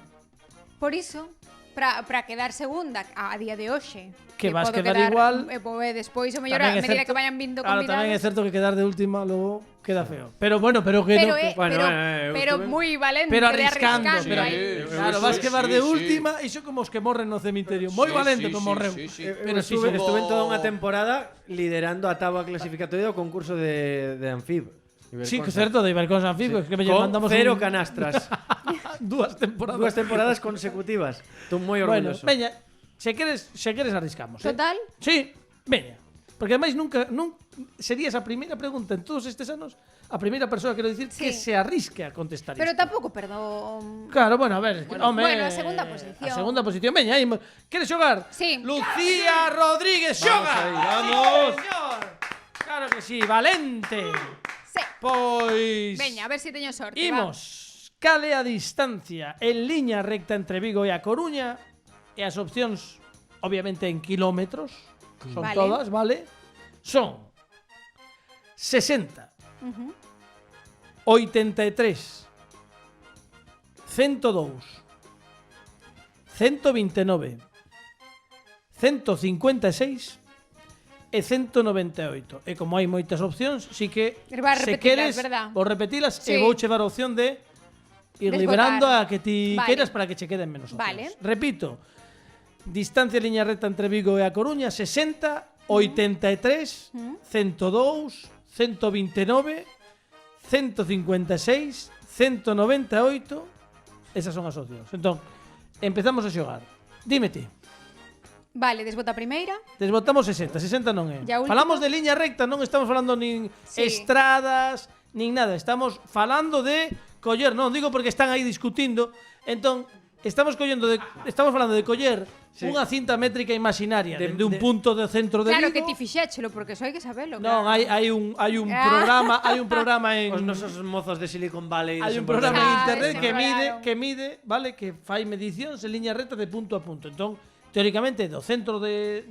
[SPEAKER 3] Por iso, para quedar segunda a día de hoxe,
[SPEAKER 2] Que vas
[SPEAKER 3] podo
[SPEAKER 2] quedar igual.
[SPEAKER 3] E despois, o mellor,
[SPEAKER 2] Tamén
[SPEAKER 3] a
[SPEAKER 2] é
[SPEAKER 3] medida
[SPEAKER 2] certo-
[SPEAKER 3] que vayan vindo
[SPEAKER 2] Claro,
[SPEAKER 3] convidados.
[SPEAKER 2] tamén é certo que quedar de última logo queda feo. Pero bueno, pero que
[SPEAKER 3] Pero,
[SPEAKER 2] no, que-
[SPEAKER 4] Bueno,
[SPEAKER 3] pero
[SPEAKER 4] estuve-
[SPEAKER 3] moi valente
[SPEAKER 2] pero
[SPEAKER 3] de
[SPEAKER 2] arriscando,
[SPEAKER 3] arriscando
[SPEAKER 2] pero
[SPEAKER 3] aí.
[SPEAKER 2] claro, vas quedar de última, iso como os que morren no cemiterio. Moi valente como morreu.
[SPEAKER 4] Pero estuve en toda unha temporada liderando a táboa clasificatoria do concurso de Anfib.
[SPEAKER 2] Sí, que é certo, de Ibercons Anfibos, que me
[SPEAKER 4] Con
[SPEAKER 2] mandamos
[SPEAKER 4] 0 canastras.
[SPEAKER 2] dúas temporadas.
[SPEAKER 4] 2 temporadas consecutivas. Estou moi
[SPEAKER 2] Bueno,
[SPEAKER 4] orgulloso.
[SPEAKER 2] veña, se queres arriscamos.
[SPEAKER 3] Total.
[SPEAKER 2] Sí, veña. Porque ademais nunca serías a primeira pregunta en todos estes anos, a primeira persoa, quero dicir, que
[SPEAKER 3] Sí.
[SPEAKER 2] se arrisque a contestar
[SPEAKER 3] Pero
[SPEAKER 2] isto.
[SPEAKER 3] tampouco perdón.
[SPEAKER 2] Claro, bueno, a ver, home,
[SPEAKER 3] bueno, a segunda posición.
[SPEAKER 2] A segunda posición, veña, aí, queres xogar?
[SPEAKER 3] Sí.
[SPEAKER 2] Lucía Rodríguez xoga.
[SPEAKER 4] ahí, vamos.
[SPEAKER 2] Sí, señor. Claro que sí, valente.
[SPEAKER 3] Sí.
[SPEAKER 2] Pois
[SPEAKER 3] Veña, a ver se teño sorte.
[SPEAKER 2] imos. Cal é a distancia en liña recta entre Vigo e A Coruña? E as opcións, obviamente en kilómetros, son
[SPEAKER 3] Vale.
[SPEAKER 2] todas, vale? Son 60, 83, 102, 129, 156 e 198. E como hai moitas opcións, si que
[SPEAKER 3] Vas
[SPEAKER 2] se
[SPEAKER 3] repetilas,
[SPEAKER 2] queres,
[SPEAKER 3] verdad?
[SPEAKER 2] vou repetilas
[SPEAKER 3] Sí.
[SPEAKER 2] e vou chevar a opción de ir
[SPEAKER 3] Desbotar.
[SPEAKER 2] liberando a que ti
[SPEAKER 3] Vale.
[SPEAKER 2] queras para que che queden menos opcións.
[SPEAKER 3] Vale.
[SPEAKER 2] Repito, distancia en liña recta entre Vigo e A Coruña, 60, 83, 102, 129, 156, 198. Esas son as opcións. Entón, empezamos a xogar. Dime ti.
[SPEAKER 3] Vale, desbota a primeira.
[SPEAKER 2] Desbotamos 60, 60 non é.
[SPEAKER 3] E a última?
[SPEAKER 2] Falamos de liña recta, non estamos falando nin
[SPEAKER 3] Sí.
[SPEAKER 2] estradas, nin nada. Estamos falando de coller, non digo porque están aí discutindo. Entón, estamos falando de coller unha cinta métrica imaginaria de un punto do centro de
[SPEAKER 3] Claro
[SPEAKER 2] Vigo.
[SPEAKER 3] que ti fixéchelo, porque eso hai que sabelo.
[SPEAKER 2] Non,
[SPEAKER 3] claro.
[SPEAKER 2] hai un
[SPEAKER 3] Ah.
[SPEAKER 2] programa en
[SPEAKER 4] Os nosos mozos de Silicon Valley.
[SPEAKER 2] Hai un
[SPEAKER 4] desenvolveron.
[SPEAKER 2] programa en
[SPEAKER 3] Ah,
[SPEAKER 2] internet
[SPEAKER 3] desenvolaron.
[SPEAKER 2] que mide, vale, que fai medicións en liña recta de punto a punto. Entón, teóricamente do centro de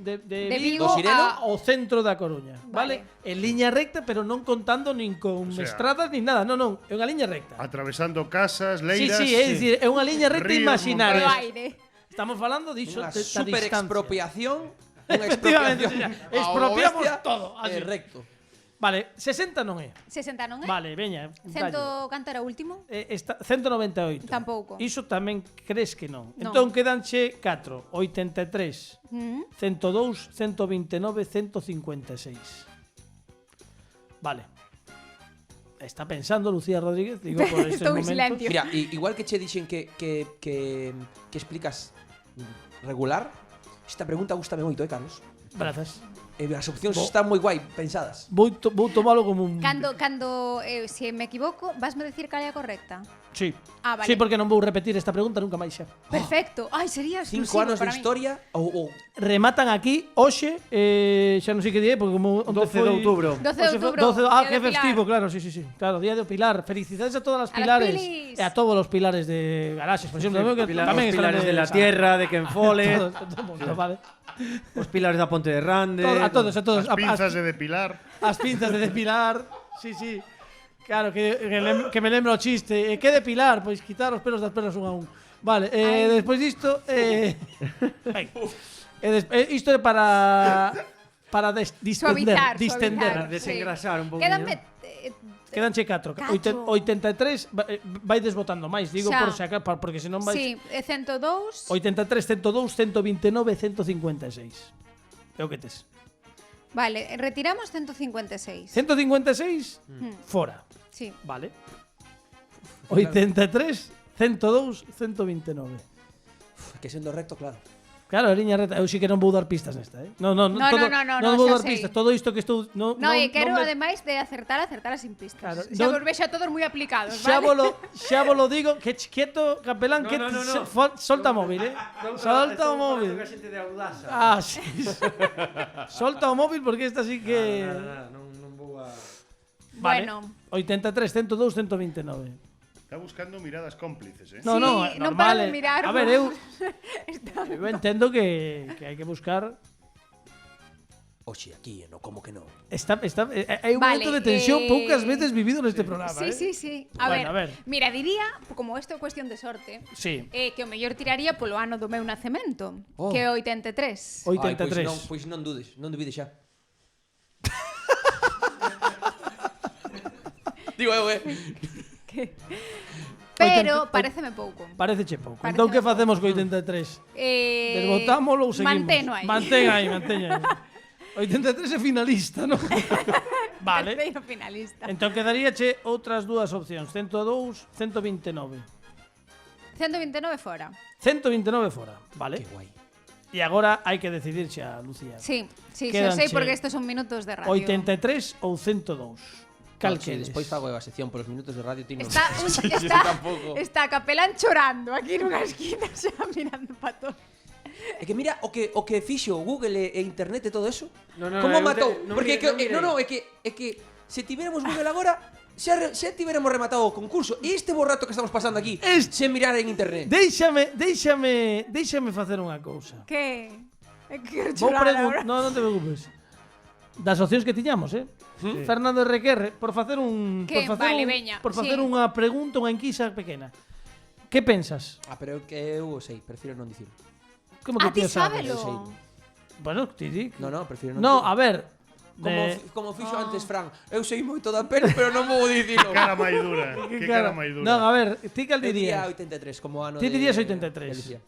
[SPEAKER 2] Vigo
[SPEAKER 3] Vigo
[SPEAKER 2] ao centro da Coruña,
[SPEAKER 3] Vale.
[SPEAKER 2] vale? En liña recta, pero non contando nin con
[SPEAKER 7] sea,
[SPEAKER 2] estradas nin nada, non, é unha liña recta.
[SPEAKER 7] Atravesando casas,
[SPEAKER 2] Sí,
[SPEAKER 7] leiras...
[SPEAKER 2] sí, é dicir, é unha liña recta
[SPEAKER 7] Ríos,
[SPEAKER 3] Polo
[SPEAKER 2] imaginaria.
[SPEAKER 3] aire.
[SPEAKER 2] Estamos falando diso,
[SPEAKER 5] Unha
[SPEAKER 2] da
[SPEAKER 5] super
[SPEAKER 2] distancia.
[SPEAKER 5] expropiación. Unha
[SPEAKER 2] Efectivamente,
[SPEAKER 5] expropiación.
[SPEAKER 2] o sea, expropiamos
[SPEAKER 5] ao bestia
[SPEAKER 2] todo, así.
[SPEAKER 5] Recto.
[SPEAKER 2] Vale, 60 non é.
[SPEAKER 3] 60 non é?
[SPEAKER 2] Vale, veña.
[SPEAKER 3] Cento, canto era o último?
[SPEAKER 2] 198.
[SPEAKER 3] Tampouco.
[SPEAKER 2] Iso tamén crees que non.
[SPEAKER 3] Non.
[SPEAKER 2] Entón quedanche 4, 83,
[SPEAKER 3] Mm.
[SPEAKER 2] 102, 129, 156. Vale. Está pensando Lucía Rodríguez, digo por estes
[SPEAKER 3] Estou en
[SPEAKER 2] momentos.
[SPEAKER 3] silencio.
[SPEAKER 5] Mira, igual que che dixen que explicas regular, esta pregunta gustame moito, Carlos?
[SPEAKER 2] Grazas.
[SPEAKER 5] As opcións están moi guai pensadas.
[SPEAKER 2] Vou tomalo como un...
[SPEAKER 3] Cando se me equivoco, vasme decir cal é a correcta?
[SPEAKER 2] Sí.
[SPEAKER 3] Ah, vale.
[SPEAKER 2] Sí, porque non vou repetir esta pregunta nunca máis xa.
[SPEAKER 3] Perfecto. Ai, sería
[SPEAKER 5] 5
[SPEAKER 3] exclusivo
[SPEAKER 5] anos de
[SPEAKER 3] para mí.
[SPEAKER 5] historia ou
[SPEAKER 2] Rematan aquí hoxe, xa non sei que día, porque como
[SPEAKER 4] 12 de outubro.
[SPEAKER 3] 12 de
[SPEAKER 2] Hoxe foi-
[SPEAKER 3] outubro,
[SPEAKER 2] 12
[SPEAKER 3] Día
[SPEAKER 2] que
[SPEAKER 3] de Pilar.
[SPEAKER 2] festivo, claro, sí. Claro, Día de Pilar. Felicidades a todas las
[SPEAKER 3] A las
[SPEAKER 2] pilares
[SPEAKER 3] pilis.
[SPEAKER 2] e a todos los pilares de Galaxes, por exemplo, que tamén
[SPEAKER 4] Os
[SPEAKER 2] están
[SPEAKER 4] pilares de la tierra, de Kenfole,
[SPEAKER 2] Todos, todo o mundo, vale.
[SPEAKER 4] os pilares da Ponte de Rande.
[SPEAKER 2] A todos.
[SPEAKER 7] As pinzas de depilar.
[SPEAKER 2] As pinzas de depilar. Sí. Claro, que me lembro o chiste. Que depilar? Pois quitar os pelos das pernas un a un. Vale, despois disto... isto é para
[SPEAKER 3] Suavizar,
[SPEAKER 2] distender.
[SPEAKER 4] Desengrasar un pouco.
[SPEAKER 3] Quédanme
[SPEAKER 2] Quedanche 4. 83 vai desbotando máis, digo
[SPEAKER 3] Xa.
[SPEAKER 2] por sacar, porque senón vais...
[SPEAKER 3] Sí, 102.
[SPEAKER 2] 83, 102, 129, 156. É o que tes.
[SPEAKER 3] Vale, retiramos 156.
[SPEAKER 2] 156, fora.
[SPEAKER 3] Sí.
[SPEAKER 2] Vale. 83, 102, 129.
[SPEAKER 5] que sendo recto, claro.
[SPEAKER 2] Claro, a liña reta. Eu sí que non vou dar pistas nesta,
[SPEAKER 3] No,
[SPEAKER 2] Non vou
[SPEAKER 3] xa
[SPEAKER 2] dar
[SPEAKER 3] sei.
[SPEAKER 2] pistas. Todo isto que estou...
[SPEAKER 3] No, e quero ademais de acertar sin pistas.
[SPEAKER 2] Claro,
[SPEAKER 3] Xa
[SPEAKER 2] non-
[SPEAKER 3] vos vexo a todos moi aplicados,
[SPEAKER 2] Xa
[SPEAKER 3] vale?
[SPEAKER 2] volo digo, que quieto, capelán, que solta o móvil, solta o móvil.
[SPEAKER 4] Xente de audaza.
[SPEAKER 2] Ah, sí. Solta o móvil porque esta sí que...
[SPEAKER 4] Non vou a...
[SPEAKER 2] Vale.
[SPEAKER 3] Bueno.
[SPEAKER 2] 83, 102, 129.
[SPEAKER 7] Está buscando miradas cómplices, eh?
[SPEAKER 2] No,
[SPEAKER 3] Sí,
[SPEAKER 2] no,
[SPEAKER 3] non
[SPEAKER 2] normal.
[SPEAKER 3] paro de mirar,
[SPEAKER 2] A ver, eu
[SPEAKER 3] Está-
[SPEAKER 2] entendo que hai que buscar.
[SPEAKER 5] Oxe, aquí, no, como que non?
[SPEAKER 2] Hai un
[SPEAKER 3] Vale,
[SPEAKER 2] momento de tensión poucas veces vivido neste programa,
[SPEAKER 3] Sí.
[SPEAKER 2] Bueno, a ver.
[SPEAKER 3] Mira, diría, como isto é cuestión de sorte,
[SPEAKER 2] Sí.
[SPEAKER 3] que o mellor tiraría polo ano do meu nacemento,
[SPEAKER 5] Oh.
[SPEAKER 3] que é 83.
[SPEAKER 2] 83.
[SPEAKER 5] Pois non dudes, non dubides xa. Digo eu,
[SPEAKER 3] Pero pareceme pouco.
[SPEAKER 2] Paréceche pouco.
[SPEAKER 3] Paréceme
[SPEAKER 2] Entón que
[SPEAKER 3] pouco.
[SPEAKER 2] facemos co 83? Desbotámolo ou seguimos?
[SPEAKER 3] Manteno aí.
[SPEAKER 2] Mantén aí. 83 é finalista, non? Vale.
[SPEAKER 3] Terceiro finalista.
[SPEAKER 2] Entón quedaríache outras dúas opcións, 102, 129.
[SPEAKER 3] 129 fora.
[SPEAKER 2] 129 fora, vale?
[SPEAKER 5] Que guai.
[SPEAKER 2] E agora hai que decidir xa, Lucía.
[SPEAKER 3] Sí, xa
[SPEAKER 2] Quédanche
[SPEAKER 3] sei porque estos son minutos de radio.
[SPEAKER 2] 83 ou 102. Cal
[SPEAKER 5] Si
[SPEAKER 2] queres?
[SPEAKER 5] despois fago a sección polos minutos de radio, ti non.
[SPEAKER 3] Está Capelán chorando aquí nunha esquina xa mirando para todo.
[SPEAKER 5] É que mira o que fixo Google e internet e todo eso.
[SPEAKER 4] No,
[SPEAKER 5] Como
[SPEAKER 4] eu
[SPEAKER 5] matou?
[SPEAKER 4] non
[SPEAKER 5] Porque
[SPEAKER 4] mirei.
[SPEAKER 5] é que se tiveramos Google agora xa tiveramos rematado o concurso. E este bo rato que estamos pasando aquí sen mirar en internet.
[SPEAKER 2] Déixame facer unha cousa.
[SPEAKER 3] Que? É que quero
[SPEAKER 2] Vou
[SPEAKER 3] chorar agora.
[SPEAKER 2] non te preocupes. Das opcións que tiñamos, Fernando Requerre, por facer
[SPEAKER 3] Que? Vale, veña,
[SPEAKER 2] por facer
[SPEAKER 3] sí.
[SPEAKER 2] unha pregunta, unha enquisa pequena. Que pensas?
[SPEAKER 5] Pero que eu sei, prefiro non dicirlo.
[SPEAKER 2] Como que
[SPEAKER 3] A ti
[SPEAKER 2] o sabes?
[SPEAKER 3] sábelo.
[SPEAKER 5] Sí.
[SPEAKER 2] Bueno, ti di.
[SPEAKER 5] No, prefiro non.
[SPEAKER 2] No,
[SPEAKER 5] dicirlo.
[SPEAKER 2] a ver.
[SPEAKER 5] Como fixo antes Fran. Eu sei moito da peli, pero non vou dicilo.
[SPEAKER 7] Cara máis dura. Que cara máis dura.
[SPEAKER 2] Non, a ver, ti cal
[SPEAKER 5] Eu diría
[SPEAKER 2] dirías?
[SPEAKER 5] 83 como ano
[SPEAKER 2] Ti
[SPEAKER 5] de
[SPEAKER 2] dirías 83.
[SPEAKER 5] Galicia.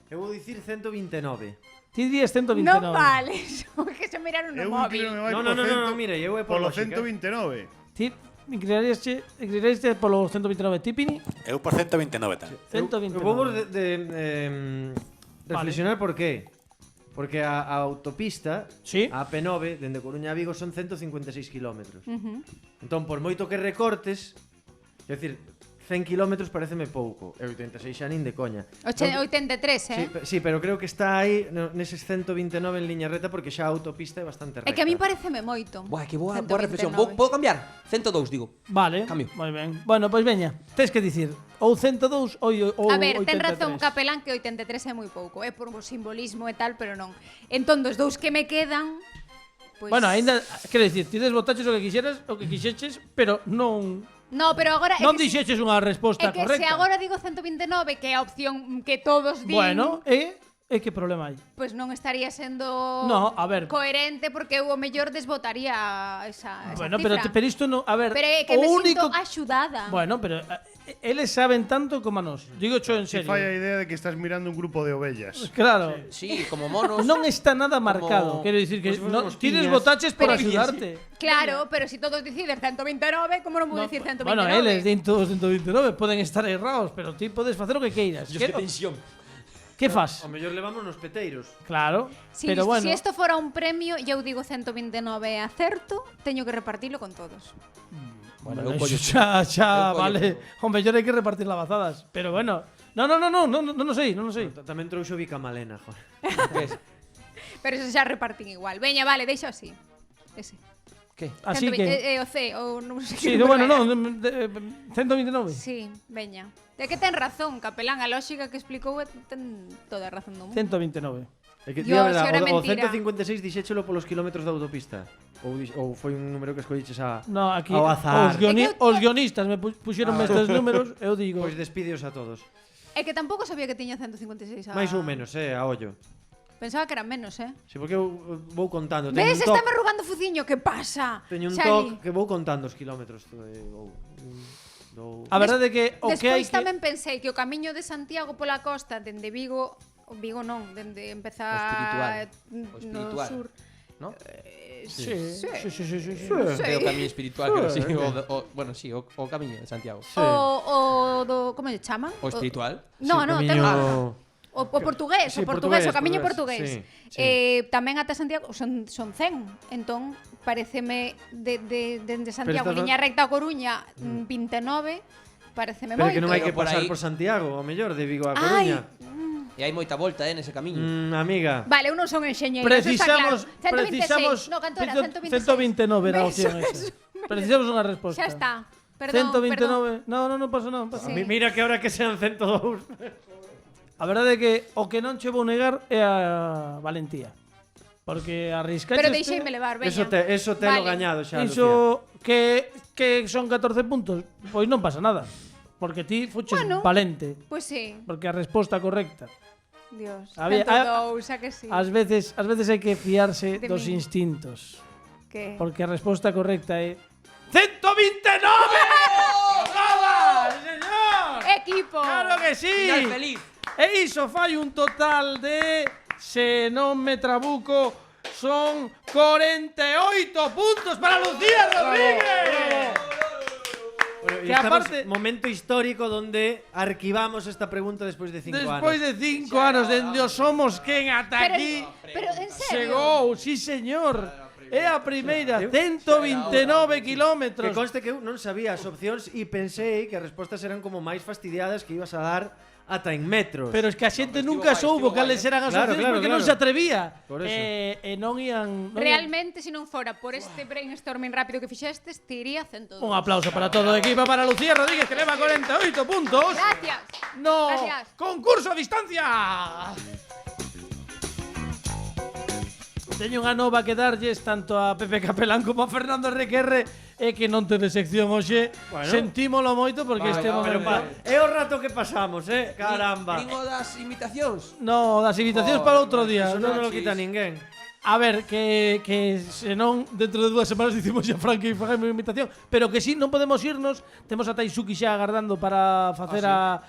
[SPEAKER 4] Eu vou dicir 129.
[SPEAKER 2] Ti dirías 129.
[SPEAKER 3] Non vale, que se miraron no
[SPEAKER 7] Eu
[SPEAKER 3] móvil.
[SPEAKER 7] inclino-me máis
[SPEAKER 4] No, mira, eu é por
[SPEAKER 7] polo
[SPEAKER 4] lógica.
[SPEAKER 7] 129.
[SPEAKER 2] Ti inclinaríaste polo 129. Ti, Pini?
[SPEAKER 6] Eu por 129 tamén.
[SPEAKER 2] 129.
[SPEAKER 4] Eu vou reflexionar por qué. Porque a autopista,
[SPEAKER 2] Sí.
[SPEAKER 4] a AP9, dende Coruña a Vigo, son 156 kilómetros. Entón, por moito que recortes, é dicir, 100 kilómetros pareceme pouco, e 86 xa nin de coña.
[SPEAKER 3] 83,
[SPEAKER 4] Sí, pero creo que está aí neses 129 en liña reta porque xa a autopista é bastante recta.
[SPEAKER 3] É que a mí pareceme moito.
[SPEAKER 5] Buah, que boa
[SPEAKER 3] 129.
[SPEAKER 5] reflexión. Podo cambiar? 102, digo.
[SPEAKER 2] Vale,
[SPEAKER 5] Cambio.
[SPEAKER 2] moi ben. Bueno, pois veña, tes que dicir ou 102 ou 83.
[SPEAKER 3] A ver, ten razón Capelán que 83 é moi pouco, é por o simbolismo e tal, pero non. Entón, dos dous que me quedan, pois...
[SPEAKER 2] Bueno, aínda, quero dicir, ti desbotaches o que quixeras, o que quixeches, pero non
[SPEAKER 3] No, pero agora... é
[SPEAKER 2] non
[SPEAKER 3] que
[SPEAKER 2] dixeches unha resposta
[SPEAKER 3] É que
[SPEAKER 2] correcta.
[SPEAKER 3] se agora digo 129, que é a opción que todos din...
[SPEAKER 2] Bueno, E que problema hai?
[SPEAKER 3] Pois non estaría sendo
[SPEAKER 2] No, a ver.
[SPEAKER 3] coherente porque eu o mellor desbotaría esa
[SPEAKER 2] Bueno,
[SPEAKER 3] cifra.
[SPEAKER 2] pero isto non, a ver,
[SPEAKER 3] Pero é que
[SPEAKER 2] o
[SPEAKER 3] me
[SPEAKER 2] único
[SPEAKER 3] sinto axudada.
[SPEAKER 2] Bueno, pero eles saben tanto como a nós. Digo cho en
[SPEAKER 7] Si
[SPEAKER 2] serio.
[SPEAKER 7] fai a idea de que estás mirando un grupo de ovellas.
[SPEAKER 2] Claro.
[SPEAKER 5] Sí, como monos.
[SPEAKER 2] Non está nada marcado. Quero dicir que
[SPEAKER 4] Como si
[SPEAKER 2] no,
[SPEAKER 4] fóramos
[SPEAKER 2] tienes
[SPEAKER 4] piñas.
[SPEAKER 2] botaches por
[SPEAKER 3] Pero-
[SPEAKER 2] axudarte.
[SPEAKER 3] Claro, pero si todos deciden 129, como non vou dicir 129?
[SPEAKER 2] Bueno, eles din todos 129, poden estar errados, pero ti podes facer o que queiras.
[SPEAKER 5] Dios,
[SPEAKER 2] Que-
[SPEAKER 5] que tensión.
[SPEAKER 2] Que fas?
[SPEAKER 4] Ao mellor levamos nos peteiros.
[SPEAKER 2] Claro,
[SPEAKER 3] Si,
[SPEAKER 2] pero bueno.
[SPEAKER 3] si esto fora un premio, eu digo 129 acerto, teño que repartilo con todos.
[SPEAKER 2] Bueno,
[SPEAKER 5] Eu
[SPEAKER 2] eso
[SPEAKER 5] collo.
[SPEAKER 2] xa
[SPEAKER 5] Eu collo.
[SPEAKER 2] vale. O mellor hai que repartir labazadas, pero bueno. No sei.
[SPEAKER 4] Tamén trouxo Vica Malena, joder.
[SPEAKER 5] Que es?
[SPEAKER 3] Pero eso xa repartín igual. Veña, vale, deixa así. Ese.
[SPEAKER 5] Que?
[SPEAKER 2] Así
[SPEAKER 3] 120,
[SPEAKER 2] que
[SPEAKER 3] o C, ou non sei
[SPEAKER 2] sí,
[SPEAKER 3] que
[SPEAKER 2] bueno,
[SPEAKER 3] número
[SPEAKER 2] no,
[SPEAKER 3] era.
[SPEAKER 2] 129.
[SPEAKER 3] Sí, veña. É que ten razón, Capelán, a lógica que explicou ten toda a razón do mundo.
[SPEAKER 2] 129.
[SPEAKER 4] É que,
[SPEAKER 3] Dios,
[SPEAKER 4] di a verdade,
[SPEAKER 3] que era
[SPEAKER 4] o
[SPEAKER 3] mentira.
[SPEAKER 4] 156 dixéchelo polos kilómetros da autopista. Ou foi un número que escolliches a...
[SPEAKER 2] No, aquí
[SPEAKER 4] ao azar.
[SPEAKER 2] os guionistas me puxeron estes números, eu digo.
[SPEAKER 4] Pois despídeos a todos.
[SPEAKER 3] É que tampouco sabía que tiña 156 a...
[SPEAKER 4] Mais ou menos, a ollo.
[SPEAKER 3] Pensaba que eran menos,
[SPEAKER 4] Si, porque eu vou contando.
[SPEAKER 3] Ves,
[SPEAKER 4] un
[SPEAKER 3] está me arrugando o fuciño, que pasa?
[SPEAKER 4] Teño un
[SPEAKER 3] Xali.
[SPEAKER 4] toque que vou contando os kilómetros.
[SPEAKER 2] A verdade é que o que hai
[SPEAKER 3] Despois
[SPEAKER 2] que
[SPEAKER 3] tamén pensei que o camiño de Santiago pola costa dende Vigo, Vigo non, dende empezar
[SPEAKER 5] O espiritual.
[SPEAKER 3] no sur.
[SPEAKER 5] ¿No?
[SPEAKER 2] Sí.
[SPEAKER 3] Sí.
[SPEAKER 5] É o camiño espiritual, pero sí, bueno, sí, o camiño de Santiago.
[SPEAKER 3] O do, como lle chaman?
[SPEAKER 5] O espiritual.
[SPEAKER 3] No, no, ten o portugués,
[SPEAKER 4] Sí,
[SPEAKER 3] o portugués, o
[SPEAKER 4] portugués,
[SPEAKER 3] camiño
[SPEAKER 4] portugués,
[SPEAKER 3] portugués.
[SPEAKER 4] sí,
[SPEAKER 3] Tamén ata Santiago son 100, entón pareceme dende Santiago,
[SPEAKER 4] estás
[SPEAKER 3] liña recta a Coruña, 29, pareceme
[SPEAKER 4] Pero
[SPEAKER 3] moito.
[SPEAKER 4] que non hai que
[SPEAKER 5] Pero por
[SPEAKER 4] pasar
[SPEAKER 5] aí-
[SPEAKER 4] por Santiago, ao mellor, de Vigo a
[SPEAKER 3] Ai,
[SPEAKER 4] Coruña.
[SPEAKER 5] E hai moita volta, nese camiño.
[SPEAKER 4] Amiga.
[SPEAKER 3] vale, eu non son enxeñeiro, eso está claro.
[SPEAKER 2] Precisamos
[SPEAKER 3] 126, no, canto era 126.
[SPEAKER 2] 129 era a opción
[SPEAKER 3] Eso,
[SPEAKER 2] esa. Precisamos unha resposta.
[SPEAKER 3] Xa está. Perdón,
[SPEAKER 2] 129. No pasa nada, pasa.
[SPEAKER 3] Sí.
[SPEAKER 4] Mira que ahora que sean 102.
[SPEAKER 2] A verdade é que o que non che vou negar é a valentía. Porque arriscaches.
[SPEAKER 3] Pero deixeime levar, veña.
[SPEAKER 4] Eso te lo
[SPEAKER 3] Vale.
[SPEAKER 4] gañado xa, Lucía.
[SPEAKER 2] Iso que son 14 puntos, pois non pasa nada. Porque ti fuches
[SPEAKER 3] Bueno.
[SPEAKER 2] valente.
[SPEAKER 3] Pois sí,
[SPEAKER 2] Porque a resposta correcta.
[SPEAKER 3] Dios.
[SPEAKER 2] Había-
[SPEAKER 3] Canto dous, xa que sí.
[SPEAKER 2] Ás veces hai que fiarse
[SPEAKER 3] De
[SPEAKER 2] dos
[SPEAKER 3] min.
[SPEAKER 2] instintos.
[SPEAKER 3] Que?
[SPEAKER 2] Porque a resposta correcta é 129! ¡Brava! ¡Señor!
[SPEAKER 3] Equipo.
[SPEAKER 2] ¡Claro que sí!
[SPEAKER 5] Final feliz.
[SPEAKER 2] E iso fai un total de, se non me trabuco, son 48 puntos para Lucía Rodríguez.
[SPEAKER 4] Bueno,
[SPEAKER 2] Que
[SPEAKER 4] y estamos
[SPEAKER 2] aparte-
[SPEAKER 4] momento histórico donde arquivamos esta pregunta despois de 5 anos.
[SPEAKER 2] Despois de 5 anos dende o Somos Quen ata
[SPEAKER 3] Pero,
[SPEAKER 2] aquí
[SPEAKER 3] pero en serio.
[SPEAKER 2] chegou, sí señor. É a primeira, 129
[SPEAKER 4] Que
[SPEAKER 2] kilómetros.
[SPEAKER 4] conste que eu non sabía as opcións e pensei que as respostas eran como máis fastidiadas que ibas a dar ata en metros.
[SPEAKER 2] Pero es que a xente nunca soubo cales eran as
[SPEAKER 4] Claro,
[SPEAKER 2] opcións
[SPEAKER 4] claro,
[SPEAKER 2] porque non
[SPEAKER 4] claro.
[SPEAKER 2] se atrevía.
[SPEAKER 4] Por eso.
[SPEAKER 2] E non ian...
[SPEAKER 3] Realmente, se non fora por este brainstorming rápido que fixestes, te iría 102.
[SPEAKER 2] Un aplauso para todo o equipo, para Lucía Rodríguez que leva 48 puntos.
[SPEAKER 3] Gracias.
[SPEAKER 2] No
[SPEAKER 3] Gracias.
[SPEAKER 2] concurso a distancia. Teño unha nova que darlles tanto a Pepe Capelán como a Fernando Requerre e que non tene sección hoxe.
[SPEAKER 4] Bueno.
[SPEAKER 2] Sentímolo moito porque este
[SPEAKER 4] Pero
[SPEAKER 2] momento...
[SPEAKER 4] é o rato que pasamos, caramba.
[SPEAKER 5] Ringo das invitacións.
[SPEAKER 2] No, das invitacións para outro día.
[SPEAKER 4] Eso non
[SPEAKER 2] No,
[SPEAKER 4] lo quita ninguén.
[SPEAKER 2] A ver, que senón dentro de 2 semanas dicimos xa Frank que fagamos unha invitación, pero que si non podemos irnos, temos a Taisuki xa agardando para facer a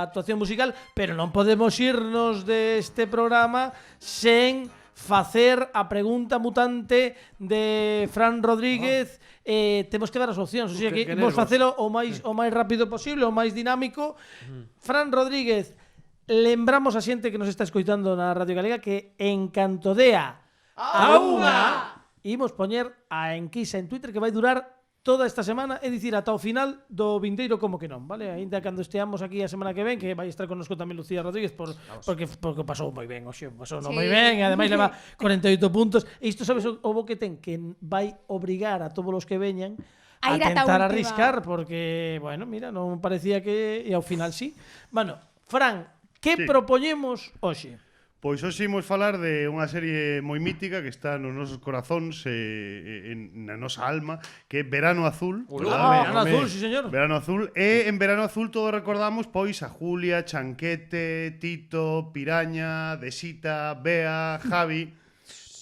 [SPEAKER 2] actuación musical, pero non podemos irnos deste programa sen facer a pregunta mutante de Fran Rodríguez. Temos que dar as opcións, o sea que
[SPEAKER 4] Que
[SPEAKER 2] vamos
[SPEAKER 4] nervos.
[SPEAKER 2] facelo o máis rápido posible, o máis dinámico. Fran Rodríguez, lembramos a xente que nos está escoitando na Radio Galega que en canto dea a unha imos poñer a enquisa en Twitter que vai durar toda esta semana, é dicir, ata o final do vindeiro como que non, vale? Aínda cando esteamos aquí a semana que ven, que vai estar connosco tamén Lucía Rodríguez porque pasou moi ben, oxe, pasou
[SPEAKER 3] Sí.
[SPEAKER 2] moi ben, e ademais leva 48 puntos. E isto sabes o bo que ten, que vai obrigar a todos os que veñan
[SPEAKER 3] A
[SPEAKER 2] a
[SPEAKER 3] ir ata a
[SPEAKER 2] tentar
[SPEAKER 3] última.
[SPEAKER 2] arriscar porque, bueno, mira, non parecía que e ao final sí. Bueno, Fran, que
[SPEAKER 7] Sí.
[SPEAKER 2] propoñemos hoxe?
[SPEAKER 7] Pois hoxe imos falar de unha serie moi mítica que está nos nosos corazóns na nosa alma, que é Verano Azul.
[SPEAKER 2] Verano Azul, sí, señor.
[SPEAKER 7] Verano Azul. E en Verano Azul todos recordamos pois a Julia, Chanquete, Tito, Piraña, Desita, Bea, Javi.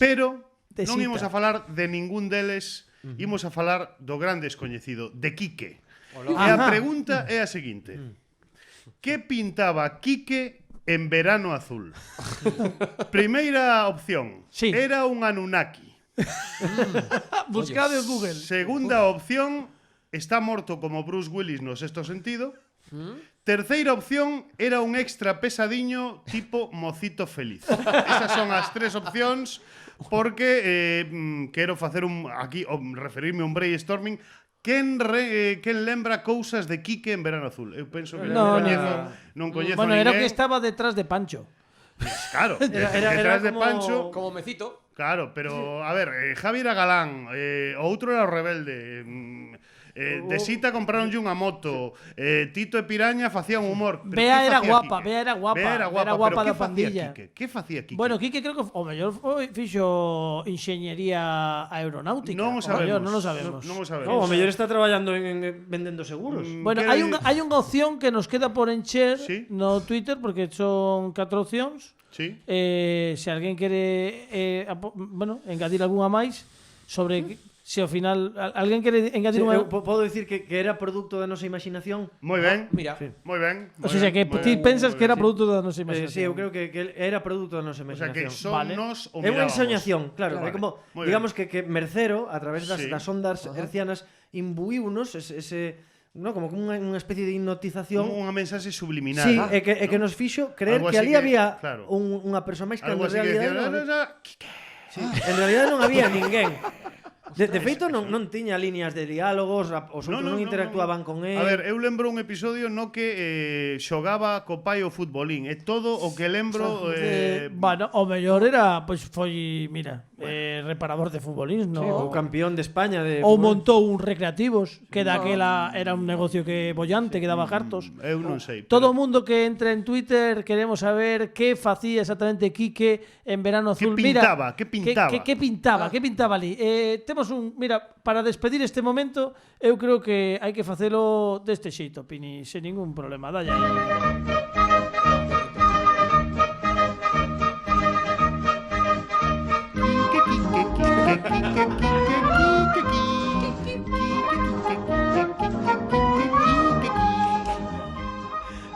[SPEAKER 7] Pero non imos a falar de ningún deles, imos a falar do gran descoñecido, de Quique. E a pregunta é a seguinte: que pintaba Quique en Verano Azul? Primeira opción,
[SPEAKER 2] sí.
[SPEAKER 7] Era un Anunnaki.
[SPEAKER 2] Buscade en Google.
[SPEAKER 7] Segunda opción, está morto como Bruce Willis no Sexto Sentido. Terceira opción, era un extra pesadiño tipo Mocito Feliz. Esas son as tres opcións, porque quero facer aquí referirme a un brainstorming. Quen lembra cousas de Quique en Verano Azul? Eu penso que non coñezo
[SPEAKER 2] Bueno,
[SPEAKER 7] ninguén.
[SPEAKER 2] era o que estaba detrás de Pancho.
[SPEAKER 7] Claro,
[SPEAKER 4] Era
[SPEAKER 7] detrás de
[SPEAKER 4] como-
[SPEAKER 7] Pancho.
[SPEAKER 5] Como Mecito.
[SPEAKER 7] Claro, pero a ver, Javi era galán, outro era o rebelde. Desita compraronlle unha moto, Tito e Piraña facían humor. Pero
[SPEAKER 2] Bea
[SPEAKER 7] que
[SPEAKER 2] era
[SPEAKER 7] facía
[SPEAKER 2] guapa,
[SPEAKER 7] Quique?
[SPEAKER 2] Bea era guapa,
[SPEAKER 7] Bea era guapa,
[SPEAKER 2] era guapa
[SPEAKER 7] pero
[SPEAKER 2] da
[SPEAKER 7] que facía
[SPEAKER 2] pandilla.
[SPEAKER 7] Quique? Que facía Quique?
[SPEAKER 2] Bueno, Quique creo que o mellor fixo enxeñería aeronáutica.
[SPEAKER 7] Non o
[SPEAKER 2] O mellor,
[SPEAKER 7] sabemos.
[SPEAKER 2] non o sabemos.
[SPEAKER 7] Non o sabemos.
[SPEAKER 4] No, o mellor está traballando en vendendo seguros.
[SPEAKER 2] Bueno,
[SPEAKER 7] Queda
[SPEAKER 2] hai unha opción que nos queda por encher
[SPEAKER 7] Sí.
[SPEAKER 2] no Twitter, porque son 4 opcións.
[SPEAKER 7] Sí.
[SPEAKER 2] Se alguén quere engadir algunha máis sobre se ao final alguén quere engadir
[SPEAKER 4] Sí,
[SPEAKER 2] unha.
[SPEAKER 4] eu podo dicir que era produto da nosa imaginación.
[SPEAKER 7] Moi ben.
[SPEAKER 5] Mira.
[SPEAKER 7] Moi ben.
[SPEAKER 2] O sea, que ti pensas que era produto da nosa imaginación.
[SPEAKER 4] Sí, eu creo que era produto da nosa
[SPEAKER 7] O sea, que
[SPEAKER 4] imaginación.
[SPEAKER 7] son
[SPEAKER 2] Vale.
[SPEAKER 7] nos o
[SPEAKER 4] É unha
[SPEAKER 7] mirábamos.
[SPEAKER 4] ensoñación, claro.
[SPEAKER 7] Vale.
[SPEAKER 4] É como,
[SPEAKER 7] Moi
[SPEAKER 4] digamos que Mercero, a través das,
[SPEAKER 7] Sí.
[SPEAKER 4] das ondas hercianas, imbuíunos ese no, como unha especie de hipnotización.
[SPEAKER 7] Unha mensaxe subliminal.
[SPEAKER 4] Sí, e que nos fixo creer
[SPEAKER 7] Algo
[SPEAKER 4] que
[SPEAKER 7] así
[SPEAKER 4] ali había
[SPEAKER 7] claro.
[SPEAKER 4] unha persoa máis que
[SPEAKER 7] Algo
[SPEAKER 4] en
[SPEAKER 7] así que
[SPEAKER 4] realidade
[SPEAKER 7] decía,
[SPEAKER 4] sí, en realidade non había ninguén. De feito non tiña líneas de diálogos, os outros non interactuaban con él.
[SPEAKER 7] A ver, eu lembro un episodio no que xogaba co pai o futbolín. É todo o que lembro.
[SPEAKER 2] Bueno, o mellor era, pois foi, mira, reparador de futbolín,
[SPEAKER 4] Sí,
[SPEAKER 2] no.
[SPEAKER 4] o campeón de España de
[SPEAKER 2] Ou
[SPEAKER 4] fútbol.
[SPEAKER 2] montou un recreativos, que daquela era un negocio que bollante, que daba cartos.
[SPEAKER 7] Eu non sei.
[SPEAKER 2] Todo o mundo que entra en Twitter queremos saber que facía exactamente Quique en Verano Azul.
[SPEAKER 7] pintaba? Que pintaba?
[SPEAKER 2] Que pintaba? Que pintaba ali? Temos mira, para despedir este momento, eu creo que hai que facelo deste xeito, Pini, sen ningún problema. Dalle aí.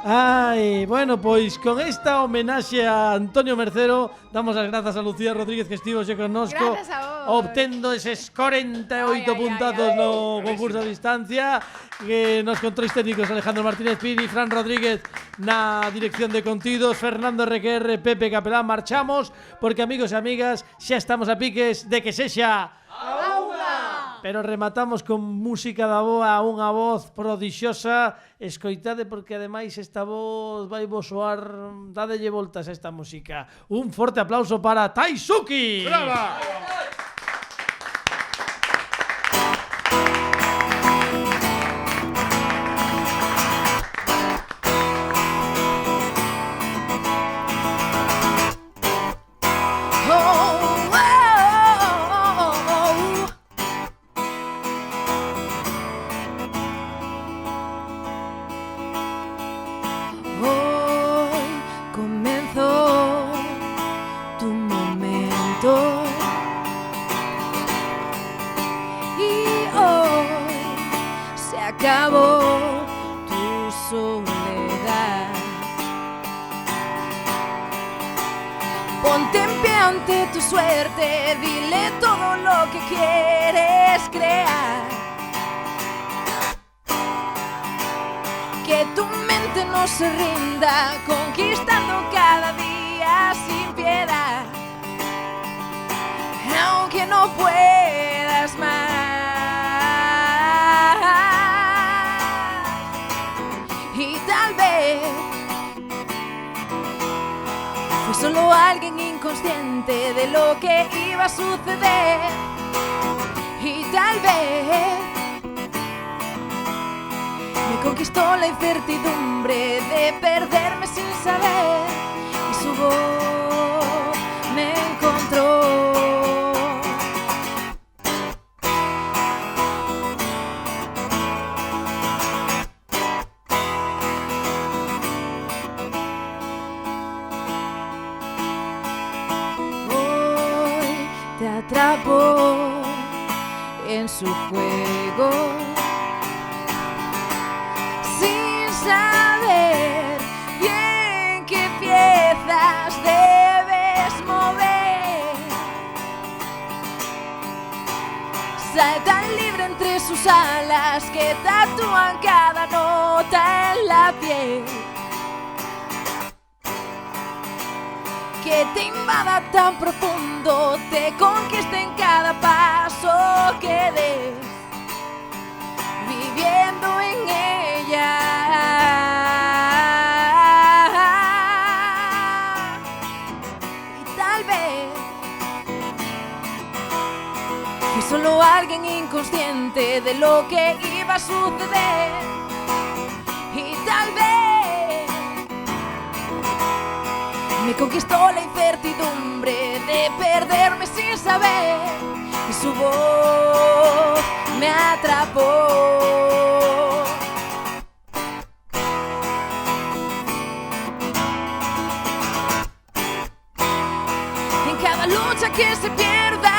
[SPEAKER 2] Ai, bueno, pois con esta homenaxe a Antonio Mercero damos as grazas a Lucía Rodríguez que estivo xe connosco
[SPEAKER 3] Grazas a vos.
[SPEAKER 2] obtendo eses 48
[SPEAKER 3] Ai, ai,
[SPEAKER 2] puntazos
[SPEAKER 3] ai, ai.
[SPEAKER 2] no concurso a distancia, que nos controis técnicos Alejandro Martínez Pini, Fran Rodríguez na dirección de contidos, Fernando RQR, Pepe Capelán. Marchamos porque, amigos e amigas, xa estamos a piques de que sexa pero rematamos con música da boa, unha voz prodixiosa. Escoitade porque ademais esta voz vai vos soar, dadelle voltas a esta música. Un forte aplauso para Taisuki.
[SPEAKER 7] ¡Brava!
[SPEAKER 3] Hoy comenzó tu momento y hoy se acabó tu soledad. Ponte en pie ante tu suerte, dile todo lo que quieres crear. Que tu mente no se rinda, conquistando cada día sin piedad. Aunque no puedas más. Y tal vez fue solo alguien inconsciente de lo que iba a suceder. Y tal vez me conquistó la incertidumbre de perderme sin saber. Y su voz atrapó en su juego, sin saber bien qué piezas debes mover. Salta libre entre sus alas que tatúan cada nota en la piel, que te invada tan profundo, te conquista en cada paso que des, viviendo en ella. Y tal vez fui solo alguien inconsciente de lo que iba a suceder. Y tal vez me conquistó la incertidumbre de perderme sin saber, y su voz me atrapó. En cada lucha que se pierda